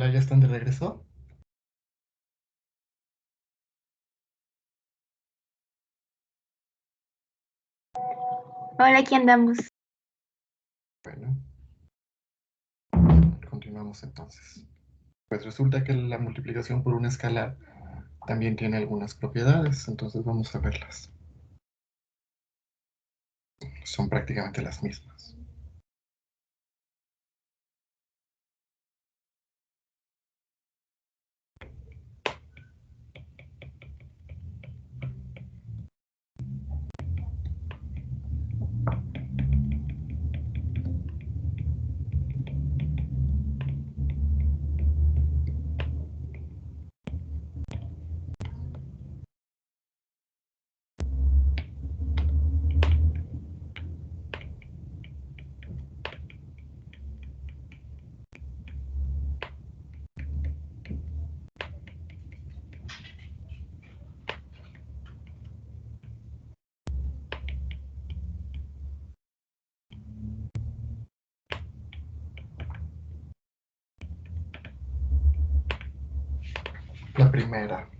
Hola, ¿ya están de regreso? Hola, aquí andamos. Bueno, continuamos entonces. Pues resulta que la multiplicación por un escalar también tiene algunas propiedades, entonces vamos a verlas. Son prácticamente las mismas. La primera.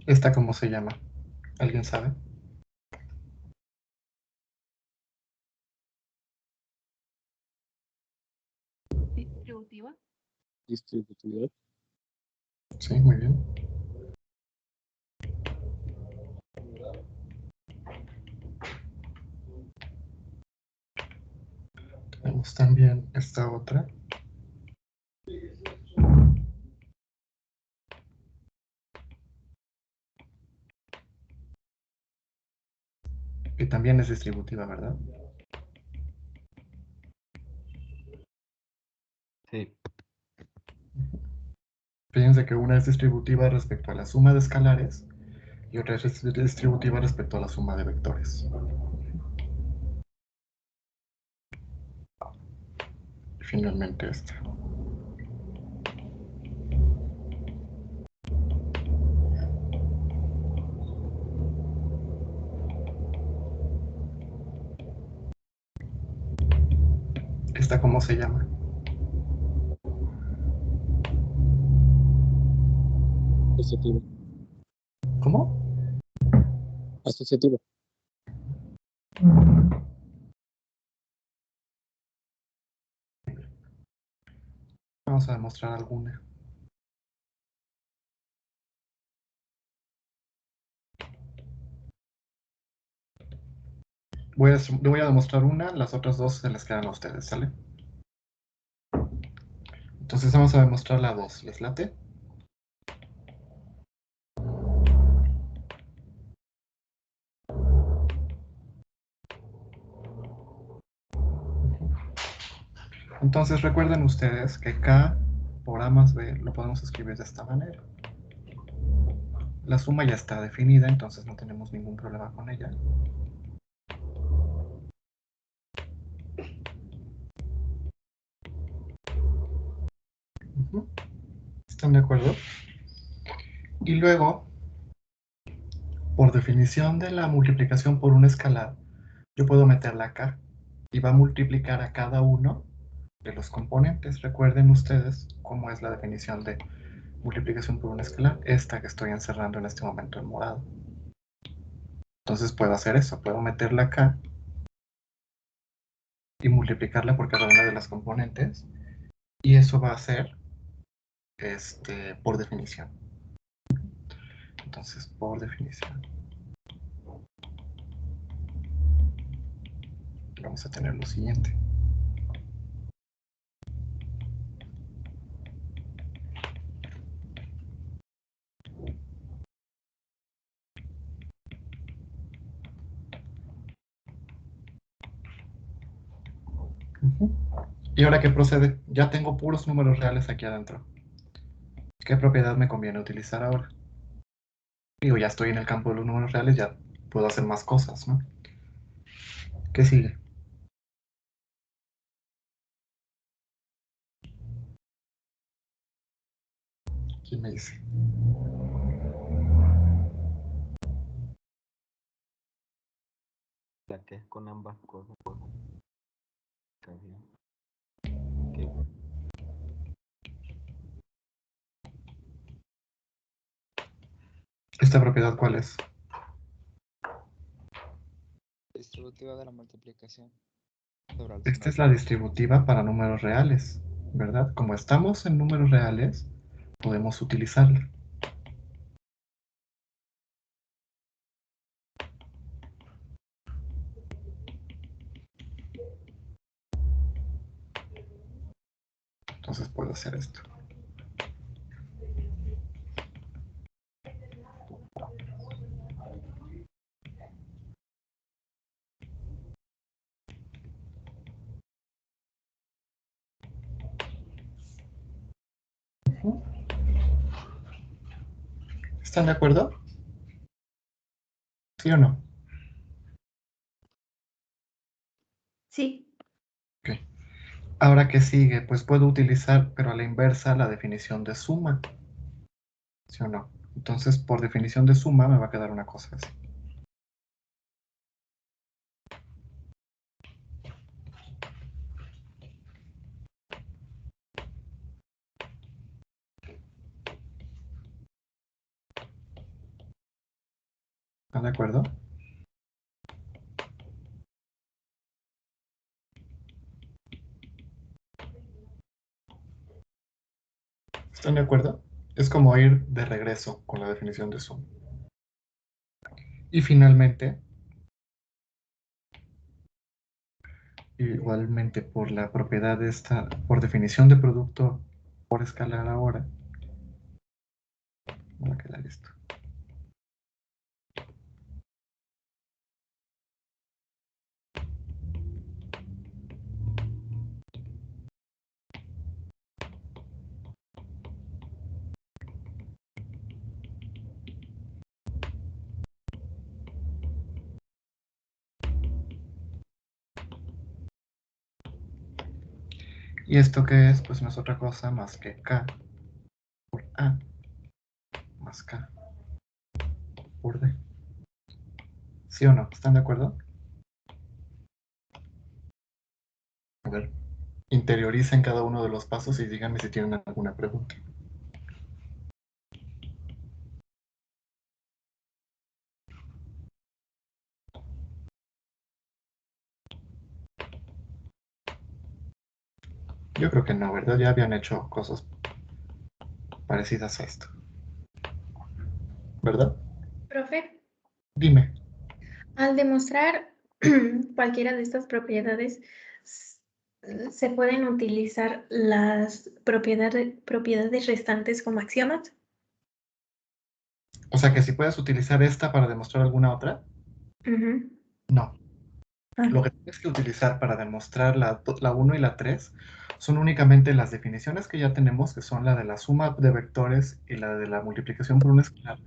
¿Esta cómo se llama? ¿Alguien sabe? Distributiva. Distributividad. Sí, muy bien. Tenemos también esta otra. Que también es distributiva, ¿verdad? Sí. Fíjense que una es distributiva respecto a la suma de escalares y otra es distributiva respecto a la suma de vectores. Y finalmente esta. ¿Esta cómo se llama? Asociativa. ¿Cómo? Asociativa. Vamos a demostrar alguna. Voy a demostrar una, las otras dos se les quedan a ustedes, ¿sale? Entonces vamos a demostrar la 2. ¿Les late? Entonces recuerden ustedes que K por A más B lo podemos escribir de esta manera. La suma ya está definida, entonces no tenemos ningún problema con ella. Ujú. ¿Están de acuerdo? Y luego, por definición de la multiplicación por un escalar, yo puedo meterla acá y va a multiplicar a cada uno de los componentes. Recuerden ustedes cómo es la definición de multiplicación por un escalar, esta que estoy encerrando en este momento en morado. Entonces puedo hacer eso, puedo meterla acá y multiplicarla por cada una de las componentes y eso va a ser por definición. Entonces, por definición, vamos a tener lo siguiente. Ujú. ¿Y ahora qué procede? Ya tengo puros números reales aquí adentro. ¿Qué propiedad me conviene utilizar ahora? Digo, ya estoy en el campo de los números reales, ya puedo hacer más cosas, ¿no? ¿Qué sigue? ¿Quién me dice? La que es con ambas cosas. ¿Esta propiedad cuál es? Distributiva de la multiplicación sobre la Esta suma. es la distributiva para números reales, ¿verdad? Como estamos en números reales, podemos utilizarla. Entonces puedo hacer esto. ¿Están de acuerdo? ¿Sí o no? Sí. Ok. Ahora, ¿qué sigue? Pues puedo utilizar, pero a la inversa, la definición de suma. ¿Sí o no? Entonces, por definición de suma, me va a quedar una cosa así. ¿Están de acuerdo? ¿Están de acuerdo? Es como ir de regreso con la definición de suma. Y finalmente, igualmente por la propiedad de esta, por definición de producto por escalar ahora, me va a quedar esto. ¿Y esto qué es? Pues no es otra cosa más que K por A más K por D. ¿Sí o no? ¿Están de acuerdo? A ver, interioricen cada uno de los pasos y díganme si tienen alguna pregunta. Yo creo que no, ¿verdad? Ya habían hecho cosas parecidas a esto, ¿verdad? Profe, Dime. al demostrar cualquiera de estas propiedades, s- ¿se pueden utilizar las propiedades restantes como axiomas? O sea que si puedes utilizar esta para demostrar alguna otra, Ujú. no. Ah, Lo que tienes que utilizar para demostrar la 1 y la 3 son únicamente las definiciones que ya tenemos, que son la de la suma de vectores y la de la multiplicación por un escalar.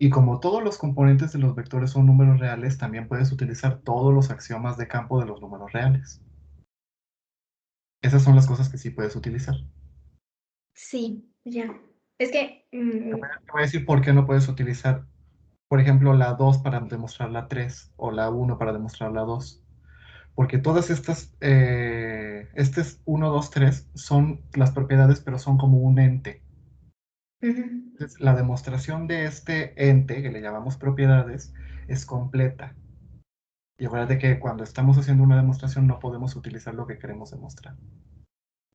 Y como todos los componentes de los vectores son números reales, también puedes utilizar todos los axiomas de campo de los números reales. Esas son las cosas que sí puedes utilizar. sí, ya. Es que, Te voy a decir por qué no puedes utilizar, por ejemplo, la 2 para demostrar la 3 o la 1 para demostrar la 2. Porque todas estas, este es 1, 2, 3, son las propiedades, pero son como un ente. ujú. Entonces, la demostración de este ente, que le llamamos propiedades, es completa. Y acuérdate que cuando estamos haciendo una demostración no podemos utilizar lo que queremos demostrar.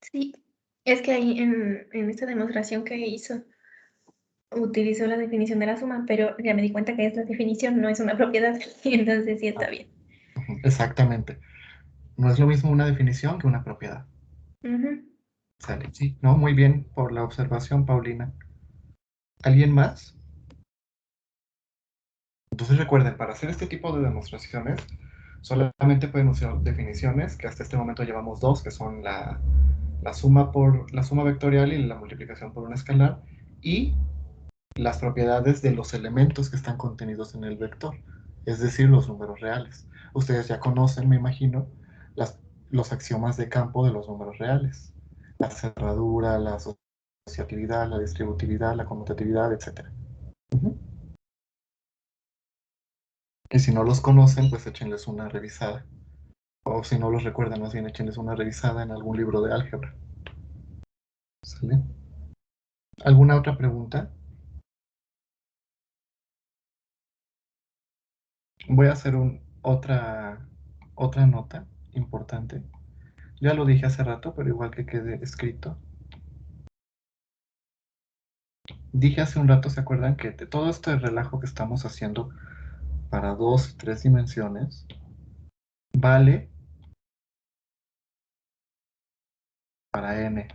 Sí, es que ahí en esta demostración que hizo, utilizó la definición de la suma, pero ya me di cuenta que es la definición, no es una propiedad, y entonces sí está bien. Ujú, exactamente. No es lo mismo una definición que una propiedad. Ujú. ¿Sale? Sí, no, muy bien por la observación, Paulina. ¿Alguien más? Entonces recuerden, para hacer este tipo de demostraciones, solamente pueden usar definiciones, que hasta este momento llevamos dos, que son la suma vectorial y la multiplicación por un escalar, y las propiedades de los elementos que están contenidos en el vector, es decir, los números reales. Ustedes ya conocen, me imagino, los axiomas de campo de los números reales. La cerradura, la asociatividad, la distributividad, la conmutatividad, etc. Y si no los conocen, pues échenles una revisada. O si no los recuerdan, más bien échenles una revisada en algún libro de álgebra. ¿Sale? ¿Alguna otra pregunta? Voy a hacer otra nota importante. Ya lo dije hace rato, pero igual que quede escrito. Dije hace un rato, ¿se acuerdan? Que de todo este relajo que estamos haciendo para 2 y 3 dimensiones, vale para n.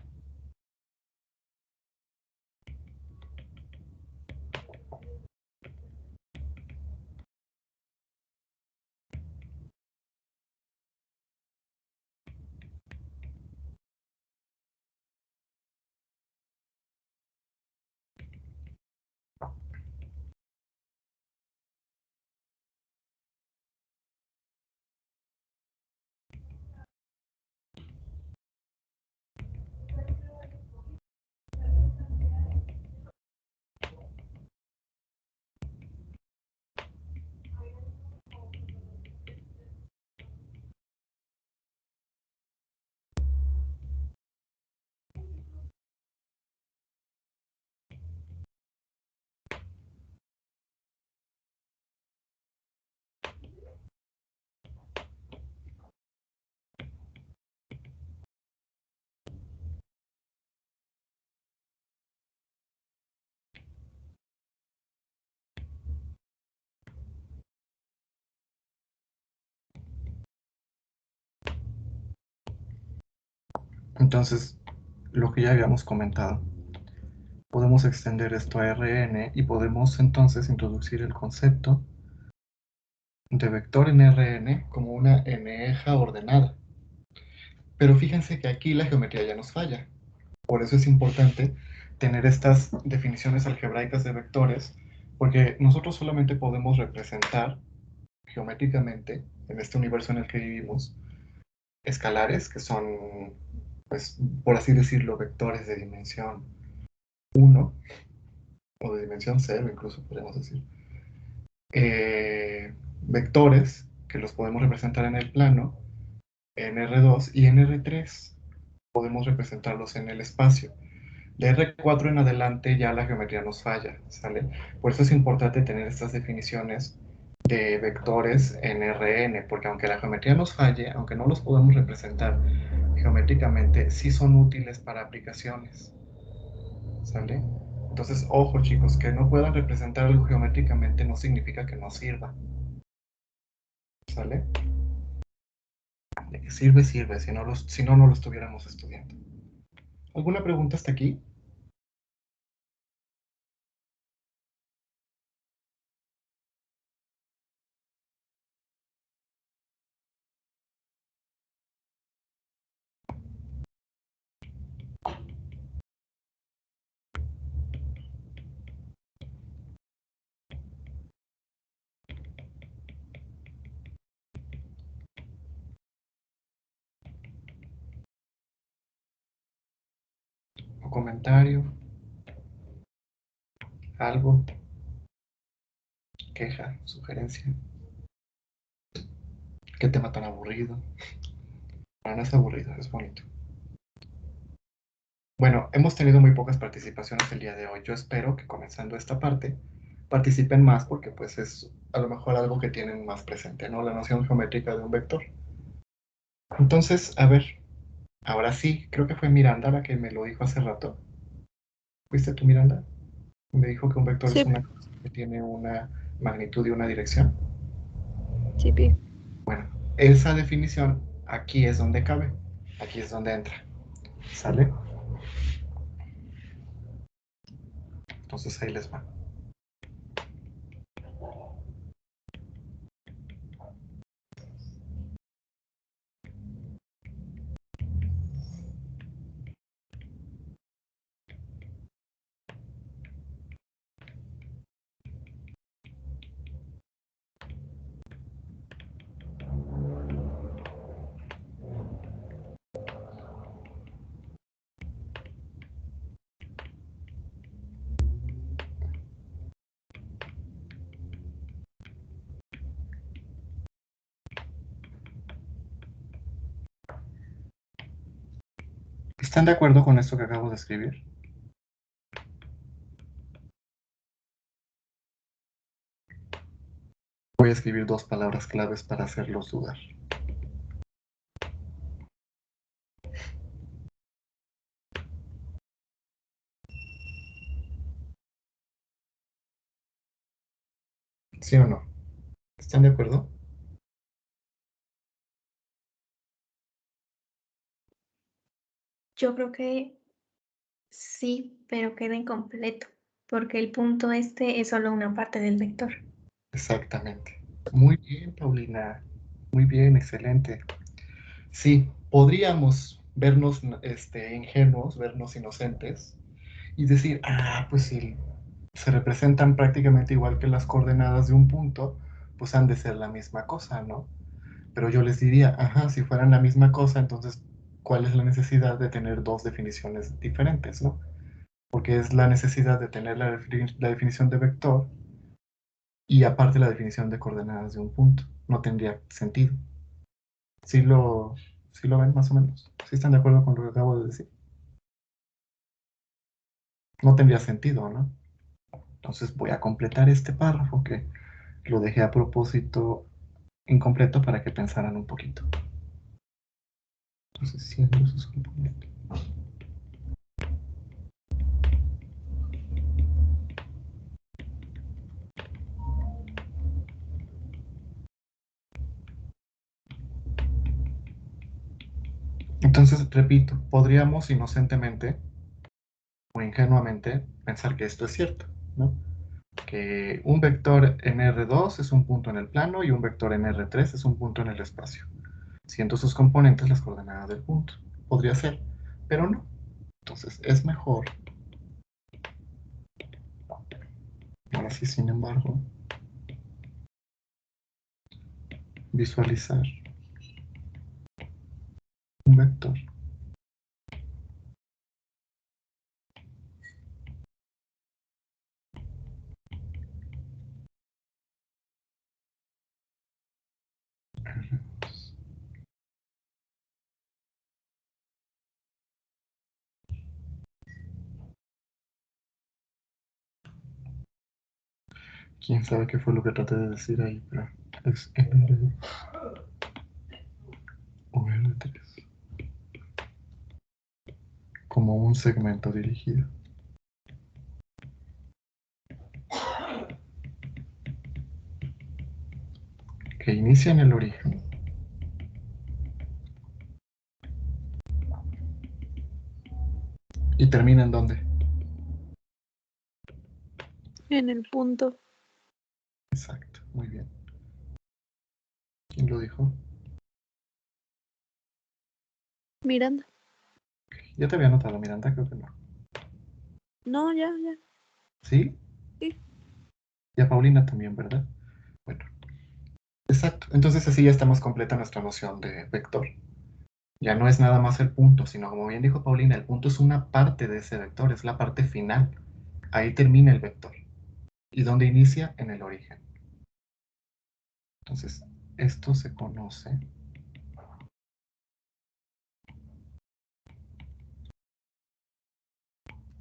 Entonces, lo que ya habíamos comentado, podemos extender esto a Rn y podemos entonces introducir el concepto de vector en Rn como una n-eja ordenada. Pero fíjense que aquí la geometría ya nos falla. Por eso es importante tener estas definiciones algebraicas de vectores, porque nosotros solamente podemos representar geométricamente, en este universo en el que vivimos, escalares, que son, pues, por así decirlo, vectores de dimensión 1, o de dimensión 0, incluso podríamos decir. Vectores, que los podemos representar en el plano, en R2 y en R3 podemos representarlos en el espacio. De R4 en adelante ya la geometría nos falla, ¿sale? Por eso es importante tener estas definiciones de vectores en Rn, porque aunque la geometría nos falle, aunque no los podemos representar geométricamente, sí son útiles para aplicaciones, ¿sale? Entonces, ojo chicos, que no puedan representar algo geométricamente no significa que no sirva, ¿sale? De que sirve, sirve, si no, no lo estuviéramos estudiando. ¿Alguna pregunta hasta aquí? ¿O comentario? ¿Algo? ¿Queja? ¿Sugerencia? ¿Qué tema tan aburrido? No es aburrido, es bonito. Bueno, hemos tenido muy pocas participaciones el día de hoy. Yo espero que comenzando esta parte participen más porque pues es a lo mejor algo que tienen más presente, ¿no? La noción geométrica de un vector. Entonces, a ver, ahora sí, creo que fue Miranda la que me lo dijo hace rato. ¿Fuiste tú, Miranda? Me dijo que un vector es Sí, una cosa que tiene una magnitud y una dirección. sí, Pi. Bueno, esa definición aquí es donde cabe, aquí es donde entra. ¿Sale? Entonces ahí les va. ¿Están de acuerdo con esto que acabo de escribir? Voy a escribir dos palabras claves para hacerlos dudar. ¿Sí o no? ¿Están de acuerdo? Yo creo que sí, pero queda incompleto, porque el punto este es solo una parte del vector. Exactamente. Muy bien, Paulina. Muy bien, excelente. Sí, podríamos vernos ingenuos, vernos inocentes y decir, pues sí, se representan prácticamente igual que las coordenadas de un punto, pues han de ser la misma cosa, ¿no? Pero yo les diría, si fueran la misma cosa, entonces, ¿cuál es la necesidad de tener dos definiciones diferentes, ¿no? Porque es la necesidad de tener la definición de vector y aparte la definición de coordenadas de un punto. No tendría sentido. ¿Sí sí lo ven más o menos? ¿Sí están de acuerdo con lo que acabo de decir? No tendría sentido, ¿no? Entonces voy a completar este párrafo que lo dejé a propósito incompleto para que pensaran un poquito. Entonces, siendo sus componentes. Entonces, repito, podríamos inocentemente o ingenuamente pensar que esto es cierto, ¿no? Que un vector en R2 es un punto en el plano y un vector en R3 es un punto en el espacio, siendo sus componentes las coordenadas del punto. Podría ser, pero no. Entonces, es mejor, ahora sí, sin embargo, visualizar un vector quién sabe qué fue lo que traté de decir ahí, pero es R2 o R3 como un segmento dirigido que inicia en el origen y termina en dónde. En el punto. Exacto, muy bien. ¿Quién lo dijo? Miranda. Ya te había notado, Miranda, creo que no. No, ya. ¿Sí? Sí. Y a Paulina también, ¿verdad? Bueno, exacto. Entonces así ya está más completa nuestra noción de vector. Ya no es nada más el punto, sino como bien dijo Paulina, el punto es una parte de ese vector, es la parte final. Ahí termina el vector. ¿Y dónde inicia? En el origen. Entonces, esto se conoce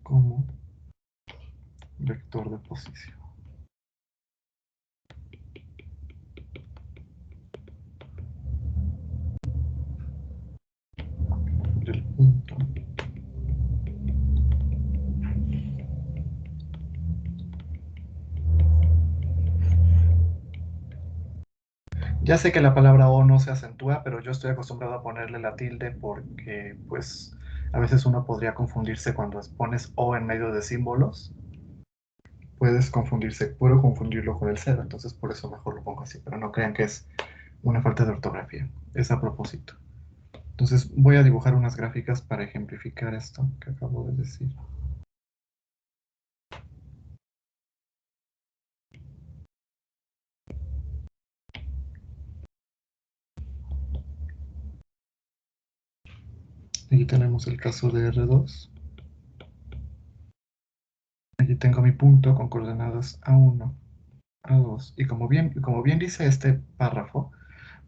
como vector de posición del punto. Ya sé que la palabra O no se acentúa, pero yo estoy acostumbrado a ponerle la tilde porque, pues, a veces uno podría confundirse cuando pones O en medio de símbolos. Puedes confundirse, puedo confundirlo con el cero, entonces por eso mejor lo pongo así, pero no crean que es una falta de ortografía, es a propósito. Entonces voy a dibujar unas gráficas para ejemplificar esto que acabo de decir. Aquí tenemos el caso de R2. Aquí tengo mi punto con coordenadas A1, A2. Y como bien dice este párrafo,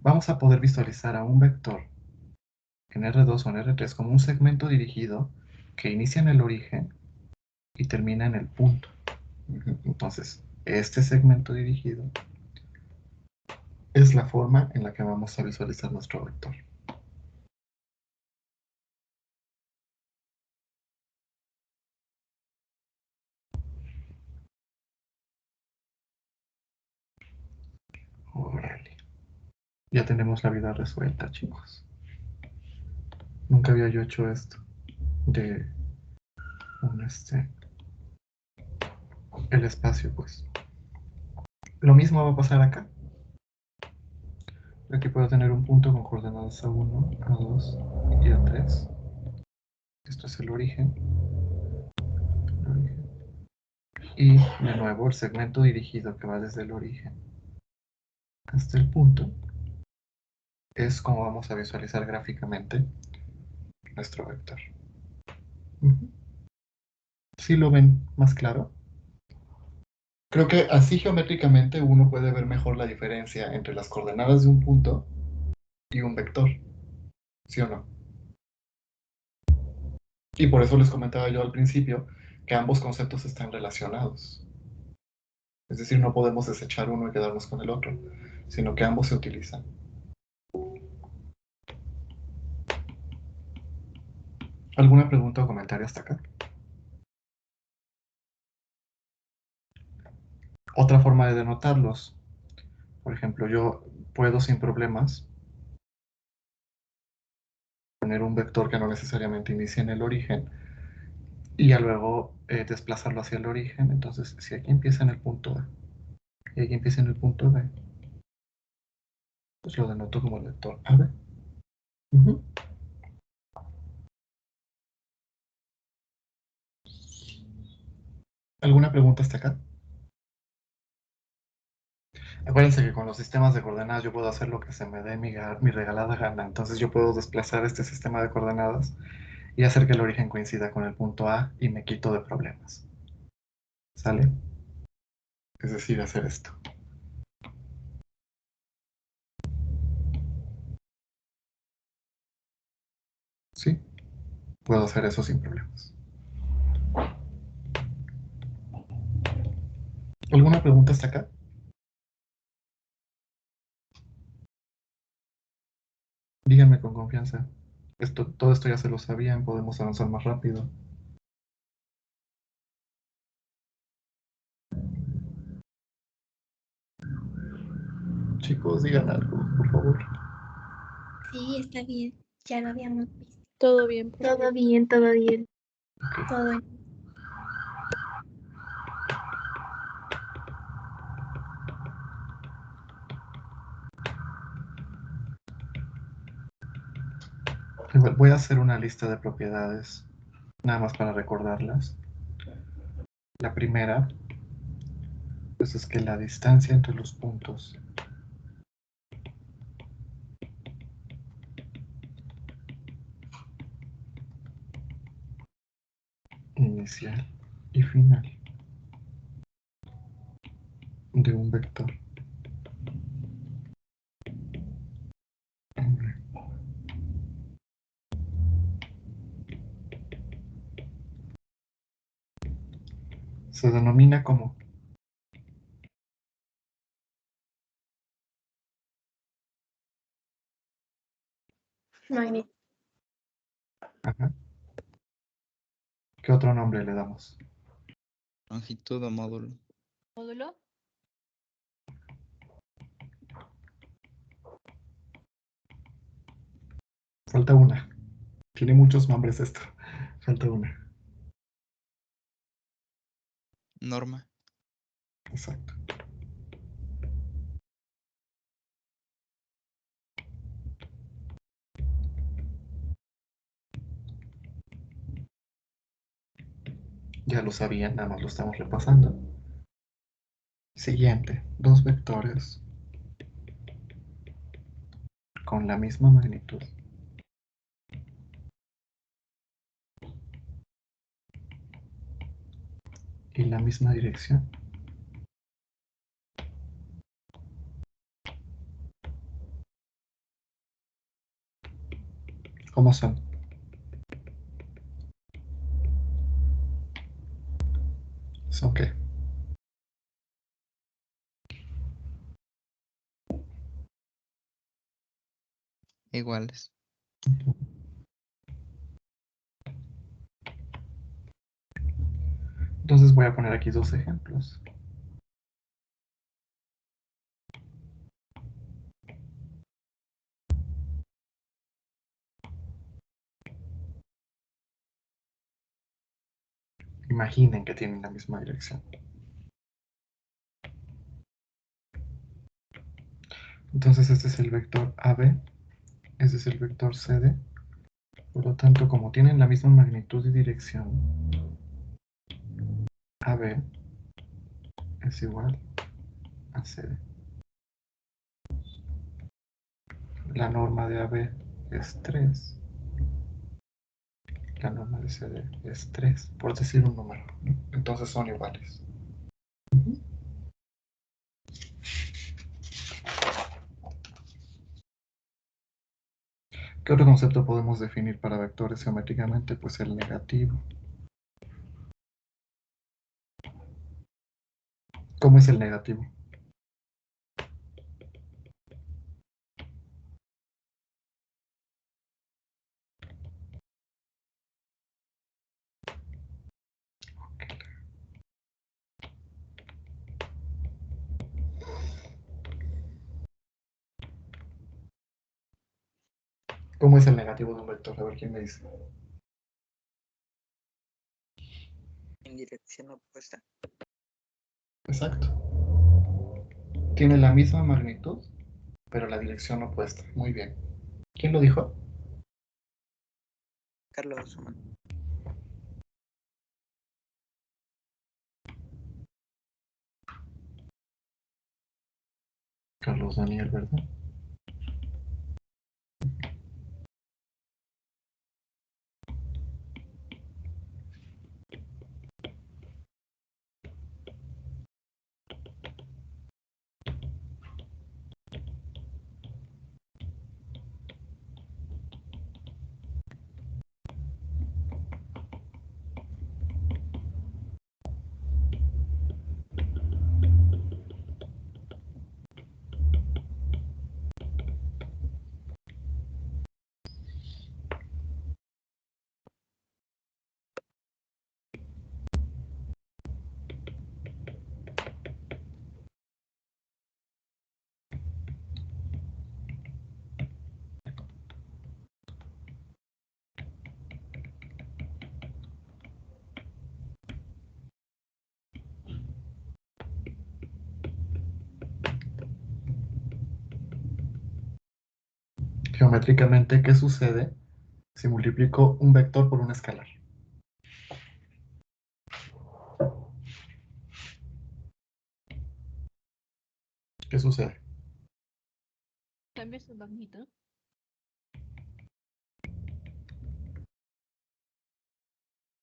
vamos a poder visualizar a un vector en R2 o en R3 como un segmento dirigido que inicia en el origen y termina en el punto. Entonces, este segmento dirigido es la forma en la que vamos a visualizar nuestro vector. Órale. Ya tenemos la vida resuelta, chicos. Nunca había yo hecho esto de el espacio, pues. Lo mismo va a pasar acá. Aquí puedo tener un punto con coordenadas A1, A2 y A3. Esto es el origen. Y de nuevo el segmento dirigido que va desde el origen hasta el punto es como vamos a visualizar gráficamente nuestro vector. ¿Sí lo ven más claro? Creo que así geométricamente uno puede ver mejor la diferencia entre las coordenadas de un punto y un vector. ¿Sí o no? Y por eso les comentaba yo al principio que ambos conceptos están relacionados. Es decir, no podemos desechar uno y quedarnos con el otro, sino que ambos se utilizan. ¿Alguna pregunta o comentario hasta acá? Otra forma de denotarlos. Por ejemplo, yo puedo sin problemas poner un vector que no necesariamente inicie en el origen y ya luego desplazarlo hacia el origen. Entonces, si aquí empieza en el punto A y aquí empieza en el punto B, pues lo denoto como el vector AB. ¿Alguna pregunta hasta acá? Acuérdense que con los sistemas de coordenadas yo puedo hacer lo que se me dé mi regalada gana. Entonces yo puedo desplazar este sistema de coordenadas y hacer que el origen coincida con el punto A y me quito de problemas. ¿Sale? Es decir, hacer esto. ¿Sí? Puedo hacer eso sin problemas. ¿Alguna pregunta hasta acá? Díganme con confianza. Todo esto ya se lo sabían, podemos avanzar más rápido. Chicos, digan algo, por favor. Sí, está bien. Ya lo habíamos visto. Todo bien. por Todo favor. bien, todo bien. Okay. Todo bien. Igual, voy a hacer una lista de propiedades, nada más para recordarlas. La primera, pues es que la distancia entre los puntos inicial y final de un vector se denomina como Magnitud. ajá. ¿Qué otro nombre le damos? Longitud o módulo. ¿Módulo? Falta una. Tiene muchos nombres esto. Falta una. Norma. Exacto. Ya lo sabían, nada más lo estamos repasando. Siguiente, dos vectores con la misma magnitud y la misma dirección. ¿Cómo son? ¿Son qué? Iguales. Entonces voy a poner aquí dos ejemplos. Imaginen que tienen la misma dirección. Entonces este es el vector AB, este es el vector CD. Por lo tanto, como tienen la misma magnitud y dirección, AB es igual a CD. La norma de AB es 3. La norma de CD es 3, por decir un número, ¿no? Entonces son iguales. ¿Qué otro concepto podemos definir para vectores geométricamente? Pues el negativo. ¿Cómo es el negativo? ¿Cómo es el negativo de un vector? A ver quién me dice. En dirección opuesta. Exacto. Tiene la misma magnitud, pero la dirección opuesta. Muy bien. ¿Quién lo dijo? Carlos Suman. Carlos Daniel, ¿verdad? Geométricamente, ¿qué sucede si multiplico un vector por un escalar? ¿Qué sucede? ¿Cambia su magnitud?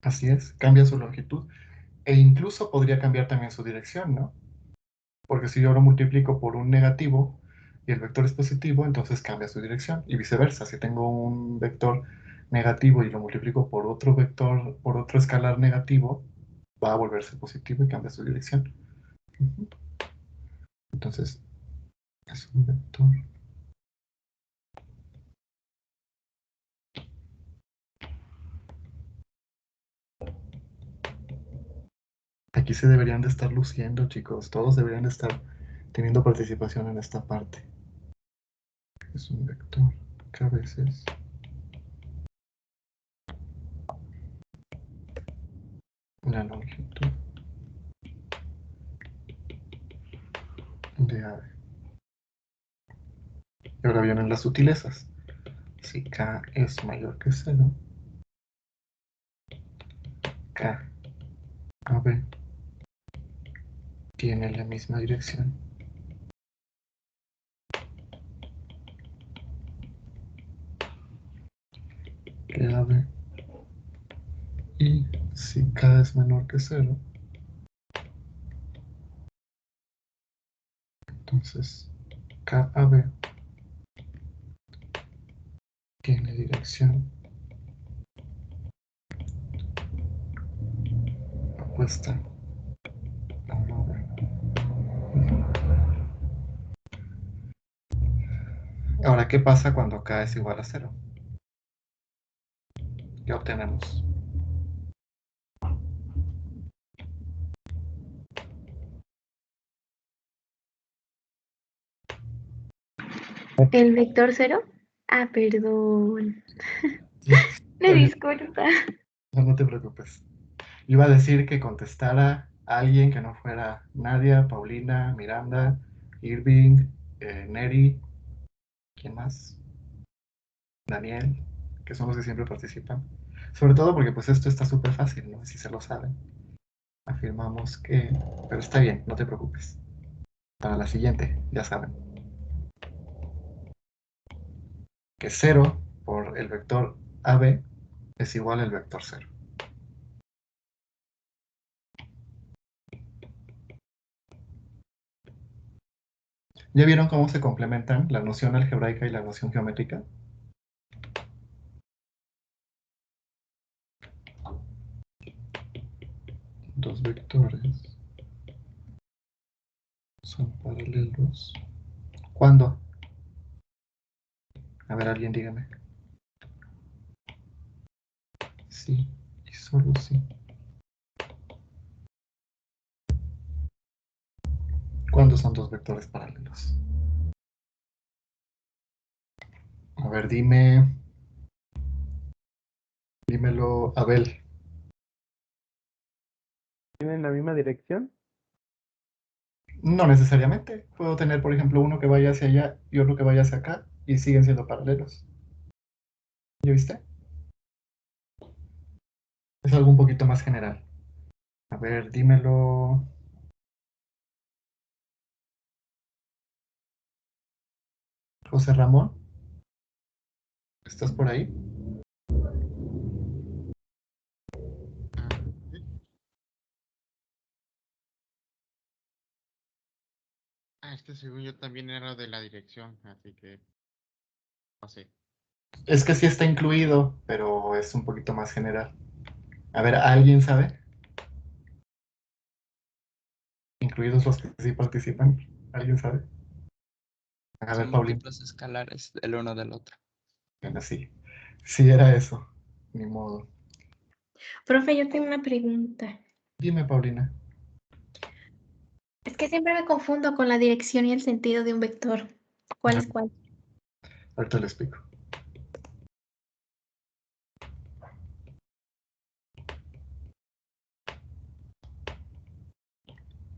Así es, cambia su longitud e incluso podría cambiar también su dirección, ¿no? Porque si yo lo multiplico por un negativo y el vector es positivo, entonces cambia su dirección y viceversa. Si tengo un vector negativo y lo multiplico por otro vector, por otro escalar negativo, va a volverse positivo y cambia su dirección. Entonces, es un vector. Aquí se deberían de estar luciendo, chicos. Todos deberían de estar teniendo participación en esta parte. Es un vector que a veces la longitud de AB. Y ahora vienen las sutilezas. Si K es mayor que 0, K AB tiene la misma dirección que AB. Y si K es menor que 0, entonces KAB tiene dirección opuesta a 9. Ahora, ¿qué pasa cuando k es igual a 0? ¿Qué obtenemos? ¿El vector 0? Ah, perdón. Sí, Me disculpa. no te preocupes. Iba a decir que contestara a alguien que no fuera Nadia, Paulina, Miranda, Irving, Neri, ¿quién más? Daniel, que son los que siempre participan. Sobre todo porque pues esto está súper fácil, ¿no? Si se lo saben. Afirmamos que... Pero está bien, no te preocupes. Para la siguiente, ya saben. Que 0 por el vector AB es igual al vector 0. ¿Ya vieron cómo se complementan la noción algebraica y la noción geométrica? Dos vectores son paralelos. ¿Cuándo? A ver, alguien dígame. Sí, y solo sí. ¿Cuándo son dos vectores paralelos? A ver, dímelo, Abel. ¿Tienen la misma dirección? No necesariamente. Puedo tener, por ejemplo, uno que vaya hacia allá y otro que vaya hacia acá y siguen siendo paralelos. ¿Ya viste? Es algo un poquito más general. A ver, dímelo. José Ramón. ¿Estás por ahí? Es que según yo también era de la dirección, así que no sé. Es que sí está incluido, pero es un poquito más general. A ver, ¿alguien sabe? Incluidos los que sí participan. ¿Alguien sabe? A ver, Son Paulín. múltiplos escalares del uno del otro. Bueno, sí. Sí era eso. Ni modo. Profe, yo tengo una pregunta. Dime, Paulina. Es que siempre me confundo con la dirección y el sentido de un vector. ¿Cuál es cuál? Ahorita le explico.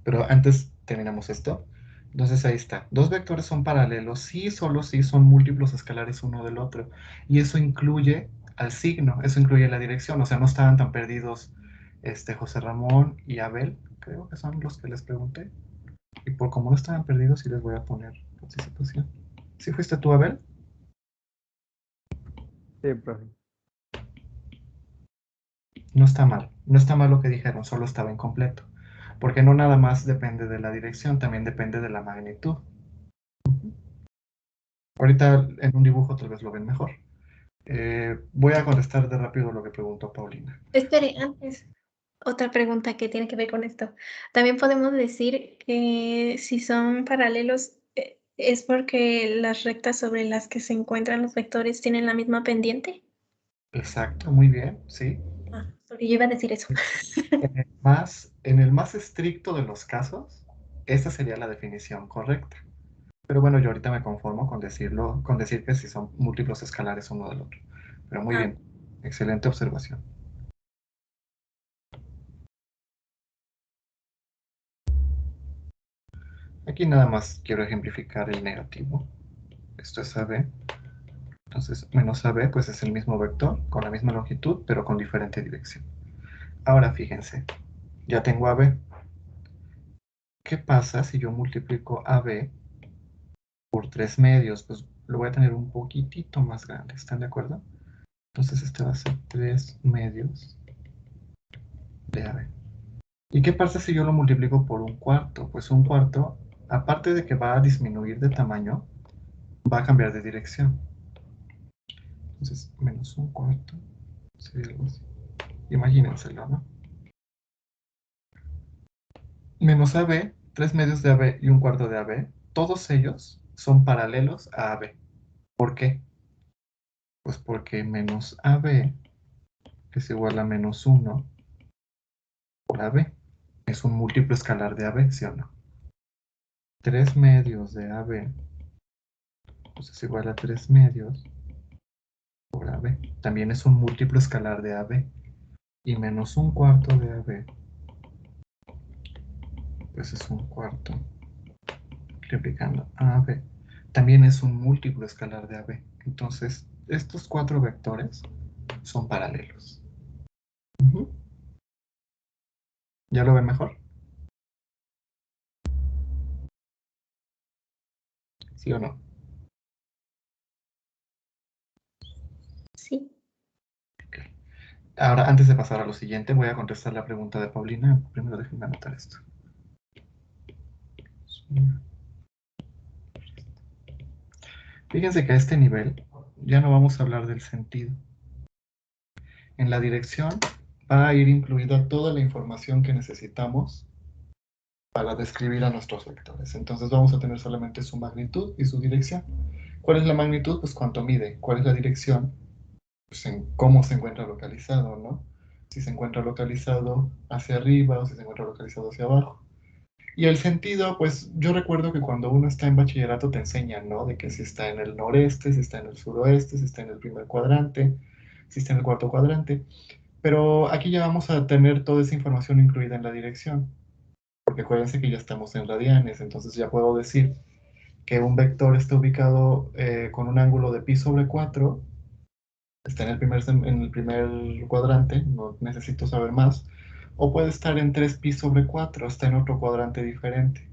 Pero antes terminamos esto. Entonces ahí está. Dos vectores son paralelos sí, solo si son múltiplos escalares uno del otro. Y eso incluye al signo, eso incluye la dirección. O sea, no estaban tan perdidos José Ramón y Abel, creo que son los que les pregunté. Y por como no estaban perdidos, sí les voy a poner participación. ¿Sí fuiste tú, Abel? Sí, profe. No está mal. No está mal lo que dijeron, solo estaba incompleto. Porque no nada más depende de la dirección, también depende de la magnitud. Ahorita en un dibujo tal vez lo ven mejor. Voy a contestar de rápido lo que preguntó Paulina. Espere, antes, otra pregunta que tiene que ver con esto. También podemos decir que si son paralelos, es porque las rectas sobre las que se encuentran los vectores tienen la misma pendiente. Exacto, muy bien, sí. Porque yo iba a decir eso. En el más estricto de los casos, esa sería la definición correcta. Pero bueno, yo ahorita me conformo con decir que si son múltiplos escalares uno del otro. Pero muy bien, excelente observación. Aquí nada más quiero ejemplificar el negativo. Esto es AB. Entonces, menos AB, pues es el mismo vector, con la misma longitud, pero con diferente dirección. Ahora fíjense, ya tengo AB. ¿Qué pasa si yo multiplico AB por 3 medios? Pues lo voy a tener un poquitito más grande, ¿están de acuerdo? Entonces este va a ser 3 medios de AB. ¿Y qué pasa si yo lo multiplico por un cuarto? Pues un cuarto, aparte de que va a disminuir de tamaño, va a cambiar de dirección. Entonces, menos un cuarto sería algo así. Imagínenselo, ¿no? Menos AB, 3 medios de AB y un cuarto de AB, todos ellos son paralelos a AB. ¿Por qué? Pues porque menos AB es igual a menos 1 por AB. Es un múltiplo escalar de AB, ¿sí o no? 3 medios de AB pues es igual a 3 medios por AB. También es un múltiplo escalar de AB. Y menos un cuarto de AB pues es un cuarto multiplicando a AB. También es un múltiplo escalar de AB. Entonces, estos 4 vectores son paralelos. ¿Ya lo ven mejor? ¿Sí o no? Sí. Ahora, antes de pasar a lo siguiente, voy a contestar la pregunta de Paulina. Primero déjenme anotar esto. Fíjense que a este nivel ya no vamos a hablar del sentido. En la dirección va a ir incluida toda la información que necesitamos para describir a nuestros vectores. Entonces vamos a tener solamente su magnitud y su dirección. ¿Cuál es la magnitud? Pues cuánto mide. ¿Cuál es la dirección? Pues en cómo se encuentra localizado, ¿no? Si se encuentra localizado hacia arriba o si se encuentra localizado hacia abajo. Y el sentido, pues yo recuerdo que cuando uno está en bachillerato te enseñan, ¿no? De que si está en el noreste, si está en el suroeste, si está en el primer cuadrante, si está en el cuarto cuadrante. Pero aquí ya vamos a tener toda esa información incluida en la dirección. Porque acuérdense que ya estamos en radianes, entonces ya puedo decir que un vector está ubicado con un ángulo de pi sobre 4, está en el primer cuadrante, no necesito saber más, o puede estar en 3pi sobre 4, está en otro cuadrante diferente,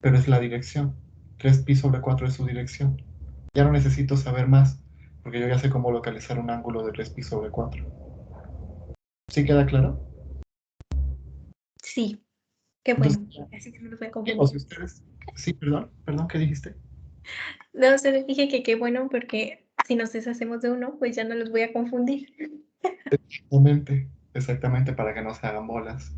pero es la dirección. 3pi sobre 4 es su dirección. Ya no necesito saber más, porque yo ya sé cómo localizar un ángulo de 3pi sobre 4. ¿Sí queda claro? Sí. Qué bueno. Entonces, Así que no los voy a o confundir. si ustedes... Sí, perdón, ¿qué dijiste? No, se les dije que qué bueno porque si nos deshacemos de uno, pues ya no los voy a confundir. Exactamente, para que no se hagan bolas.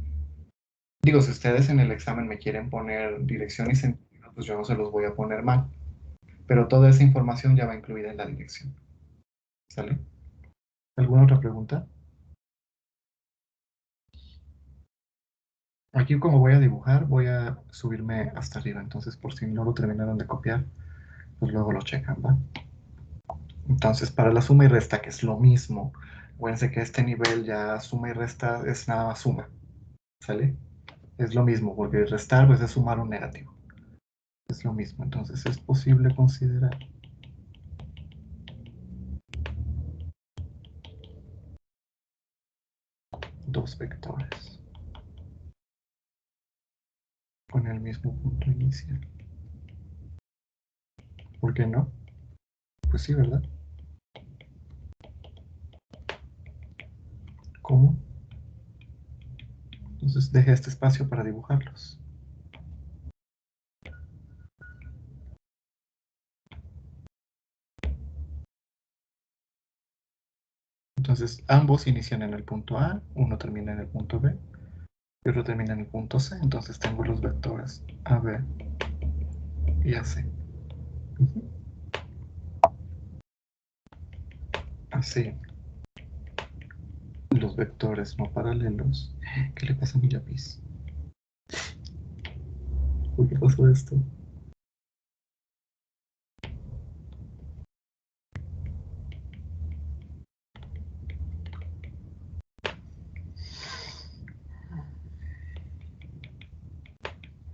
Digo, si ustedes en el examen me quieren poner dirección y sentido, pues yo no se los voy a poner mal. Pero toda esa información ya va incluida en la dirección. ¿Sale? ¿Alguna otra pregunta? Aquí como voy a dibujar, voy a subirme hasta arriba. Entonces, por si no lo terminaron de copiar, pues luego lo checan, ¿va? Entonces, para la suma y resta, que es lo mismo, acuérdense que este nivel ya suma y resta es nada más suma. ¿Sale? Es lo mismo, porque restar pues es sumar un negativo. Es lo mismo, entonces es posible considerar dos vectores con el mismo punto inicial. ¿Por qué no? Pues sí, ¿verdad? ¿Cómo? Entonces deje este espacio para dibujarlos. Entonces ambos inician en el punto A, uno termina en el punto B y otro termina en el punto C. Entonces tengo los vectores AB y AC. Así, los vectores no paralelos. ¿Qué le pasa a mi lápiz? ¿Por qué pasó esto?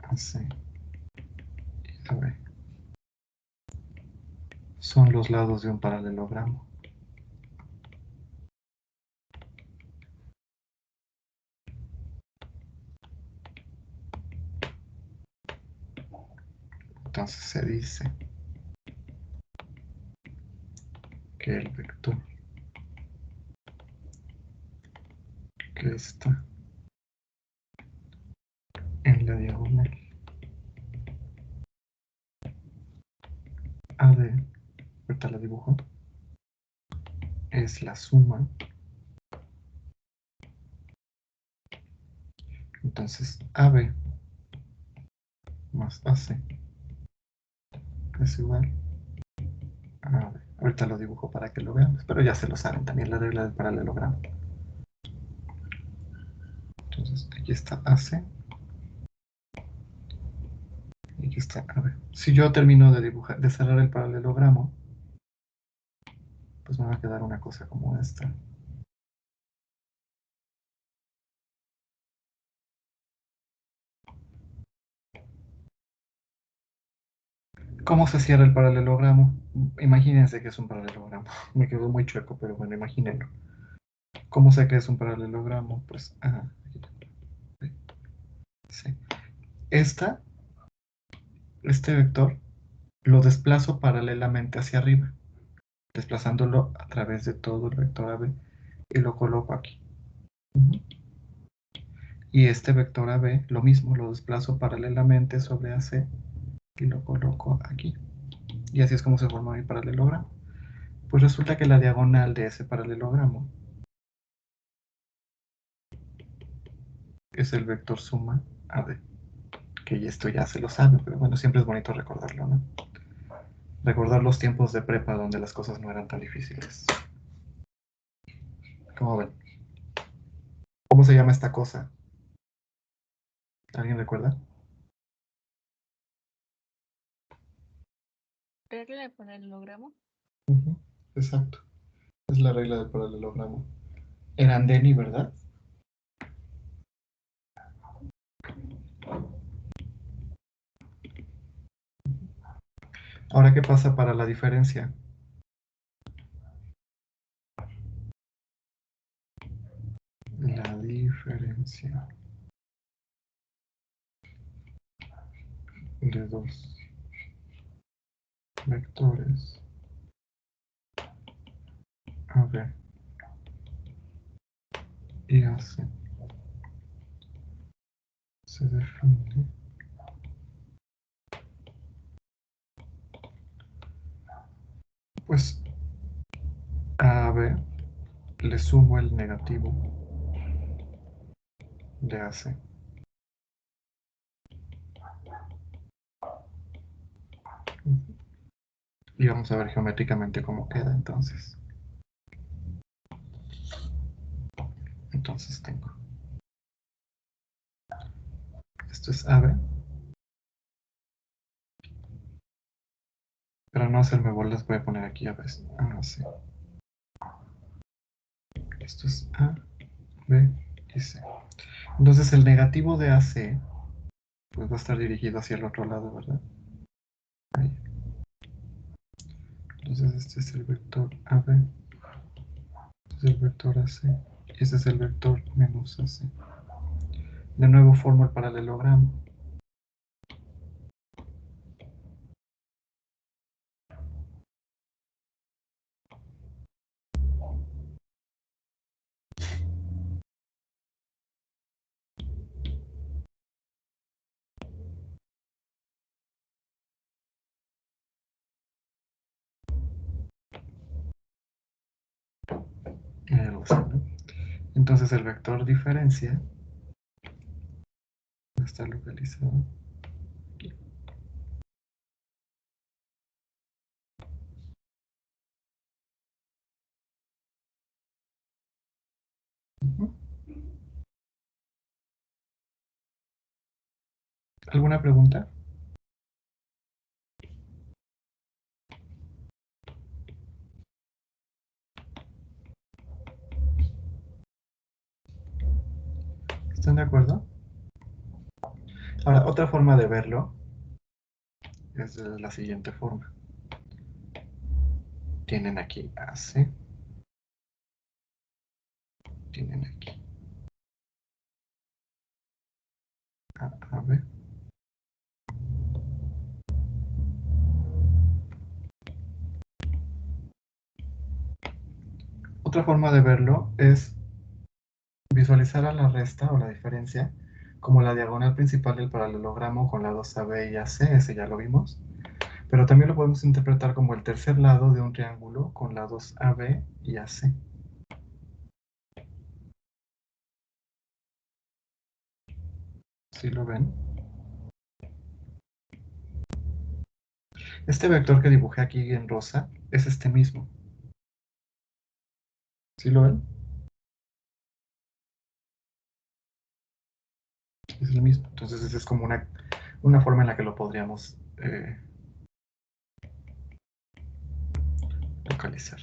Así. A ver. Son los lados de un paralelogramo. Entonces se dice que el vector que está en la diagonal AD, ahorita la dibujo, es la suma. Entonces, AB más AC es igual a AB. Ahorita lo dibujo para que lo veamos, pero ya se lo saben también la regla del paralelogramo. Entonces, aquí está AC. Y aquí está AB. Si yo termino de dibujar, de cerrar el paralelogramo, pues me va a quedar una cosa como esta. ¿Cómo se cierra el paralelogramo? Imagínense que es un paralelogramo. Me quedó muy chueco, pero bueno, imagínenlo. ¿Cómo sé que es un paralelogramo? Pues, sí. Este vector lo desplazo paralelamente hacia arriba, desplazándolo a través de todo el vector AB y lo coloco aquí. Y este vector AB, lo mismo, lo desplazo paralelamente sobre AC y lo coloco aquí. Y así es como se forma mi paralelogramo. Pues resulta que la diagonal de ese paralelogramo es el vector suma AB. Que esto ya se lo sabe, pero bueno, siempre es bonito recordarlo, ¿no? Recordar los tiempos de prepa donde las cosas no eran tan difíciles. ¿Cómo ven? ¿Cómo se llama esta cosa? ¿Alguien recuerda? Regla de paralelogramo. Exacto. Es la regla del paralelogramo. Erandeni, ¿verdad? Ahora, ¿qué pasa para la diferencia? La diferencia de dos vectores AB y AC se define pues a AB le sumo el negativo de AC. Y vamos a ver geométricamente cómo queda entonces. Entonces tengo. Esto es AB. Para no hacerme bolas voy a poner aquí AB. AC. Esto es A, B y C. Entonces el negativo de AC pues va a estar dirigido hacia el otro lado, ¿verdad? Ahí. Entonces este es el vector AB. Este es el vector AC. Y este es el vector menos AC. De nuevo formo el paralelogramo. Algo así, ¿no? Entonces el vector diferencia está localizado aquí. ¿Alguna pregunta? ¿Están de acuerdo? Ahora, otra forma de verlo es de la siguiente forma. Tienen aquí AC. Tienen aquí AB. Otra forma de verlo es visualizar a la resta o la diferencia como la diagonal principal del paralelogramo con lados AB y AC, ese ya lo vimos. Pero también lo podemos interpretar como el tercer lado de un triángulo con lados AB y AC. ¿Sí lo ven? Este vector que dibujé aquí en rosa es este mismo. ¿Sí lo ven? Es el mismo. Entonces esa es como una forma en la que lo podríamos localizar.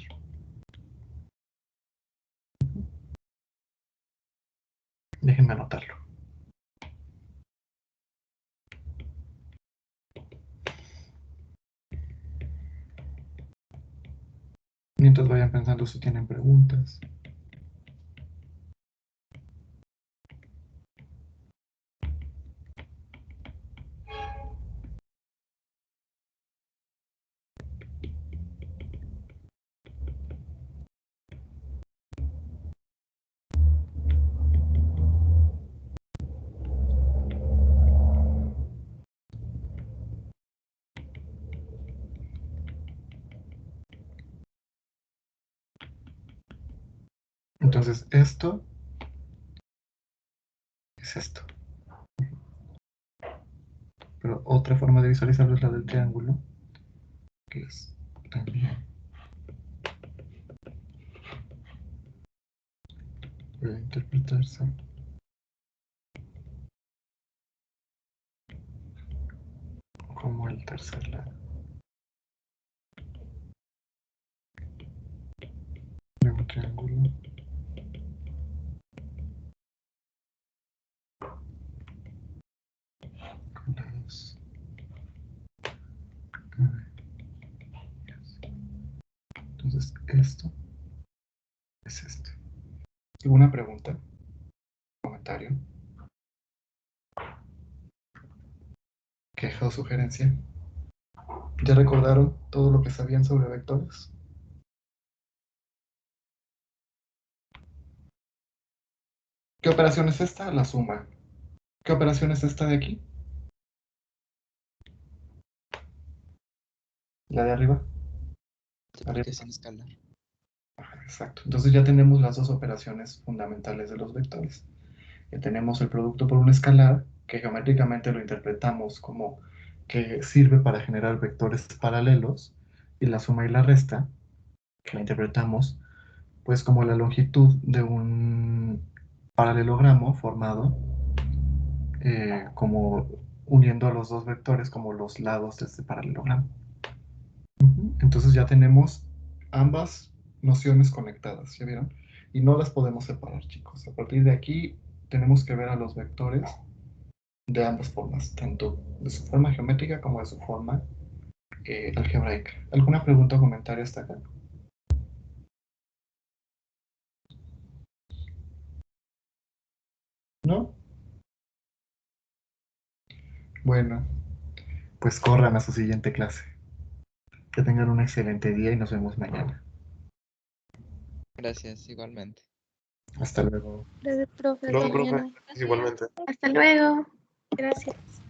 Déjenme anotarlo. Mientras vayan pensando si tienen preguntas. Entonces esto es esto. Pero otra forma de visualizarlo es la del triángulo, que es también puede interpretarse como el tercer lado. De un triángulo. Con lados. Entonces esto es esto. ¿Alguna pregunta? ¿Comentario? ¿Queja o sugerencia? ¿Ya recordaron todo lo que sabían sobre vectores? ¿Qué operación es esta? La suma. ¿Qué operación es esta de aquí? ¿La de arriba? Multiplicación escalar. Exacto. Entonces ya tenemos las dos operaciones fundamentales de los vectores. Ya tenemos el producto por un escalar, que geométricamente lo interpretamos como que sirve para generar vectores paralelos, y la suma y la resta, que la interpretamos pues como la longitud de un paralelogramo formado como uniendo a los dos vectores como los lados de este paralelogramo. Entonces ya tenemos ambas nociones conectadas, ¿ya vieron? Y no las podemos separar, chicos. A partir de aquí tenemos que ver a los vectores de ambas formas, tanto de su forma geométrica como de su forma algebraica. ¿Alguna pregunta o comentario hasta acá? ¿No? Bueno, pues corran a su siguiente clase. Que tengan un excelente día y nos vemos mañana. Gracias, igualmente. Hasta luego. Gracias, profe. Luego, Hasta profe, mañana. igualmente. Hasta luego. Gracias.